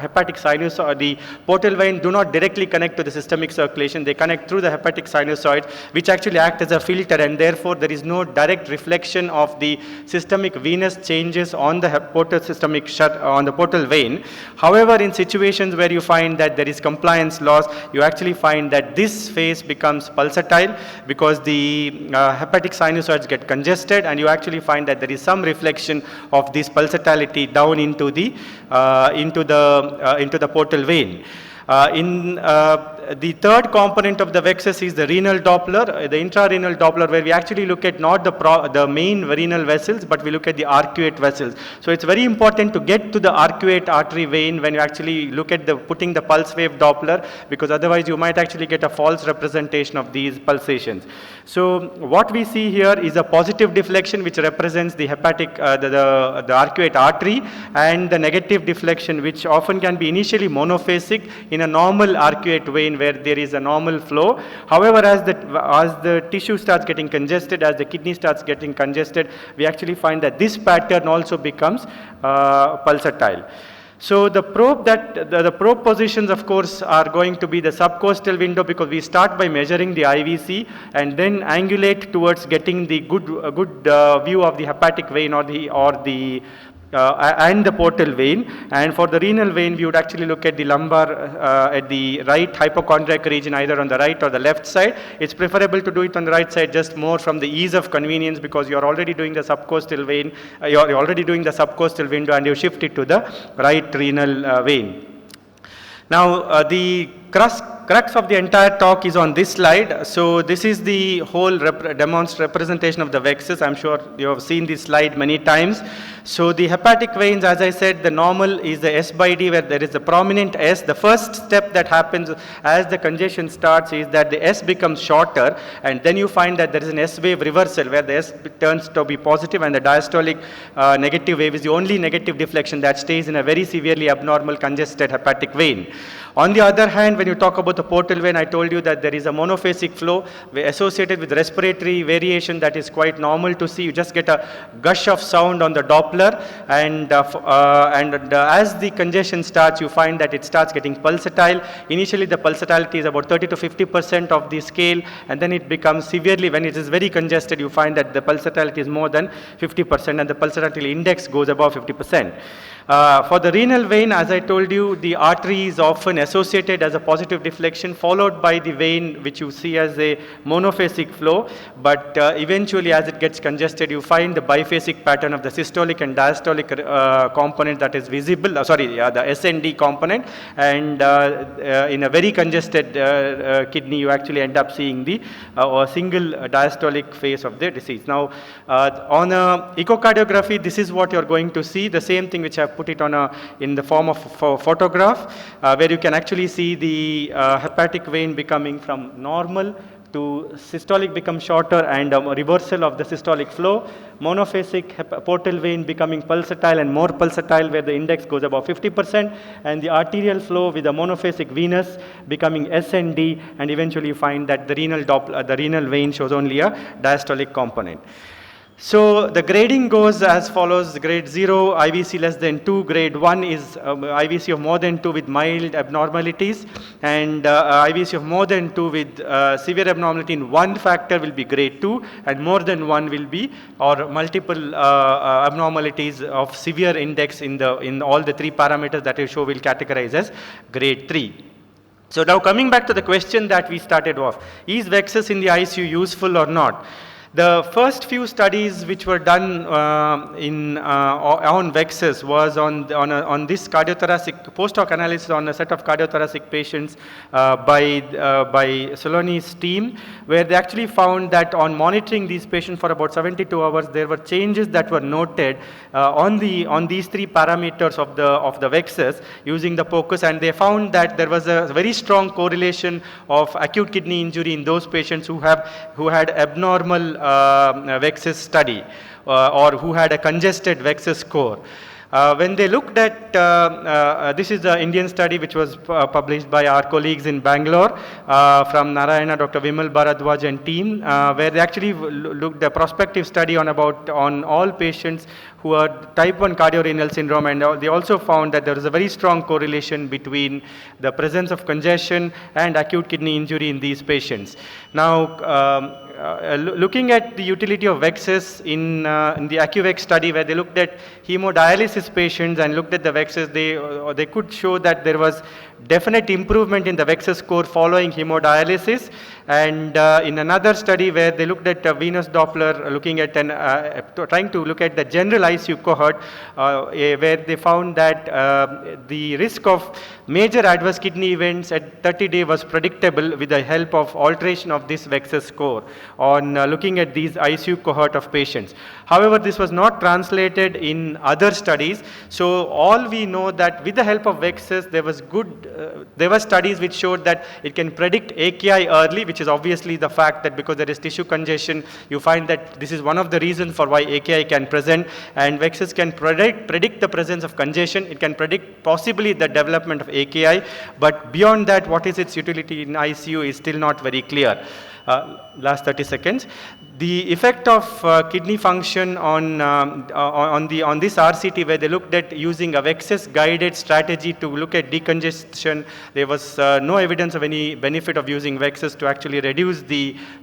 [SPEAKER 12] hepatic sinus or the portal vein do not directly connect to the systemic circulation. They connect through the hepatic sinusoids, which actually act as a filter, and therefore there is no direct reflection of the systemic venous changes on the on the portal vein. However, in situations where you find that there is compliance loss, you actually find that this phase becomes pulsatile because the hepatic sinusoids get congested, and you actually find that there is some reflection of this pulsatility down into the portal vein. The third component of the VEXUS is the renal Doppler, the intrarenal Doppler, where we actually look at not the main renal vessels, but we look at the arcuate vessels. So it's very important to get to the arcuate artery vein when you actually look at putting the pulse wave Doppler, because otherwise you might actually get a false representation of these pulsations. So what we see here is a positive deflection which represents the hepatic, the arcuate artery, and the negative deflection which often can be initially monophasic in a normal arcuate vein where there is a normal flow. However, as the tissue starts getting congested, as the kidney starts getting congested, we actually find that this pattern also becomes pulsatile. So the probe positions, of course, are going to be the subcostal window, because we start by measuring the IVC and then angulate towards getting the good view of the hepatic vein and the portal vein. And for the renal vein, we would actually look at the lumbar, at the right hypochondriac region, either on the right or the left side. It's preferable to do it on the right side, just more from the ease of convenience, because you're already doing the subcostal vein, you're already doing the subcostal window, and you shift it to the right renal vein. Now, the crux of the entire talk is on this slide. So this is the whole representation of the VEXUS. I'm sure you have seen this slide many times. So the hepatic veins, as I said, the normal is the S by D, where there is a prominent S. The first step that happens as the congestion starts is that the S becomes shorter, and then you find that there is an S wave reversal where the S turns to be positive, and the diastolic negative wave is the only negative deflection that stays in a very severely abnormal congested hepatic vein. On the other hand, when you talk about the portal vein, I told you that there is a monophasic flow associated with respiratory variation that is quite normal to see. You just get a gush of sound on the Doppler, and as the congestion starts, you find that it starts getting pulsatile. Initially, the pulsatility is about 30 to 50% of the scale, and then it becomes severely, when it is very congested, you find that the pulsatility is more than 50%, and the pulsatility index goes above 50%. For the renal vein, as I told you, the artery is often associated as a positive deflection, followed by the vein, which you see as a monophasic flow. But eventually, as it gets congested, you find the biphasic pattern of the systolic and diastolic component that is visible, the SND component. And in a very congested kidney, you actually end up seeing the single diastolic phase of the disease. Now, on echocardiography, this is what you're going to see, the same thing which I've put it on in the form of a photograph, where you can actually see the hepatic vein becoming from normal to systolic becomes shorter, and a reversal of the systolic flow. Monophasic portal vein becoming pulsatile and more pulsatile, where the index goes above 50%, and the arterial flow with the monophasic venous becoming S and D, and eventually you find that the renal vein shows only a diastolic component. So the grading goes as follows: grade 0, IVC less than 2, grade 1 is IVC of more than 2 with mild abnormalities, and IVC of more than 2 with severe abnormality in one factor will be grade 2, and more than 1 will be, or multiple abnormalities of severe index in all the 3 parameters that I show will categorize as grade 3. So now coming back to the question that we started off, is VEXUS in the ICU useful or not? The first few studies which were done on VEXs was on this cardiothoracic post-hoc analysis on a set of cardiothoracic patients by Soloni's team, where they actually found that on monitoring these patients for about 72 hours, there were changes that were noted on these three parameters of the VEXs using the POCUS, and they found that there was a very strong correlation of acute kidney injury in those patients who had abnormal VEXs study or who had a congested VEXs score. When they looked at, this is the Indian study which was published by our colleagues in Bangalore from Narayana, Dr. Vimal Bharadwaj and team, where they actually looked at a prospective study on all patients who are type 1 cardiorenal syndrome, and they also found that there is a very strong correlation between the presence of congestion and acute kidney injury in these patients. Now, looking at the utility of VEXs in the AccuVEX study, where they looked at hemodialysis patients and looked at the VEXs, they could show that there was definite improvement in the VEXs score following hemodialysis. And in another study where they looked at venous Doppler, looking at trying to look at the general ICU cohort, where they found that the risk of major adverse kidney events at 30 days was predictable with the help of alteration of this VEXs score on looking at these ICU cohort of patients. However, this was not translated in other studies. So all we know that with the help of VEXs, there were studies which showed that it can predict AKI early, which is obviously the fact that because there is tissue congestion, you find that this is one of the reasons for why AKI can present, and VEXs can predict the presence of congestion. It can predict possibly the development of AKI, but beyond that, what is its utility in ICU is still not very clear. Last 30 seconds. The effect of kidney function on this RCT, where they looked at using a VEXs guided strategy to look at decongestion, there was no evidence of any benefit of using VEXs to actually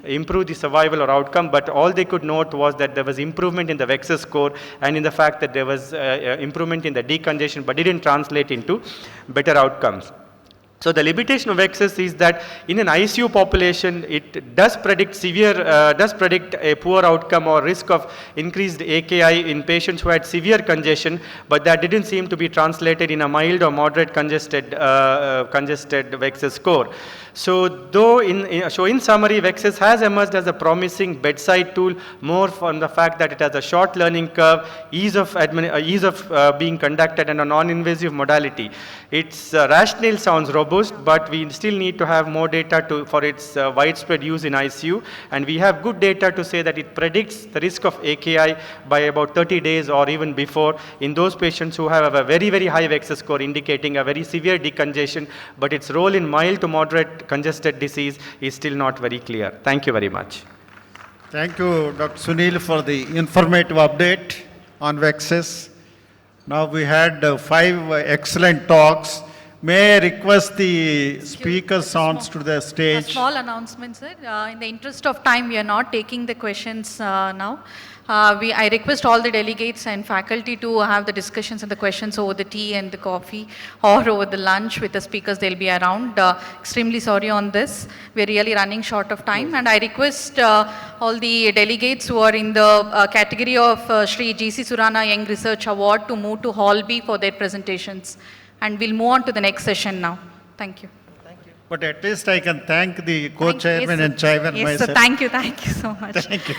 [SPEAKER 12] improve the survival or outcome, but all they could note was that there was improvement in the VEXs score and in the fact that there was improvement in the decongestion, but didn't translate into better outcomes. So the limitation of VEXs is that in an ICU population, it does predict a poor outcome or risk of increased AKI in patients who had severe congestion, but that didn't seem to be translated in a mild or moderate congested VEXs score. So in summary, VEXs has emerged as a promising bedside tool, more from the fact that it has a short learning curve, ease of being conducted, and a non-invasive modality. Its rationale sounds robust, but we still need to have more data for its widespread use in ICU, and we have good data to say that it predicts the risk of AKI by about 30 days or even before in those patients who have a very, very high VEXs score indicating a very severe decongestion, but its role in mild to moderate congested disease is still not very clear. Thank you very much.
[SPEAKER 6] Thank you, Dr. Sunil, for the informative update on VEXs. Now we had 5 excellent talks. May I request the speakers onto the stage?
[SPEAKER 1] A small announcement, sir. In the interest of time, we are not taking the questions now. I request all the delegates and faculty to have the discussions and the questions over the tea and the coffee or over the lunch with the speakers. They'll be around. Extremely sorry on this. We're really running short of time. And I request all the delegates who are in the category of Shri G.C. Surana Young Research Award to move to Hall B for their presentations. And we'll move on to the next session now. Thank you.
[SPEAKER 6] But at least I can thank the co-chairman and chairman
[SPEAKER 1] yes,
[SPEAKER 6] myself.
[SPEAKER 1] Sir, thank you so much.
[SPEAKER 6] Thank you.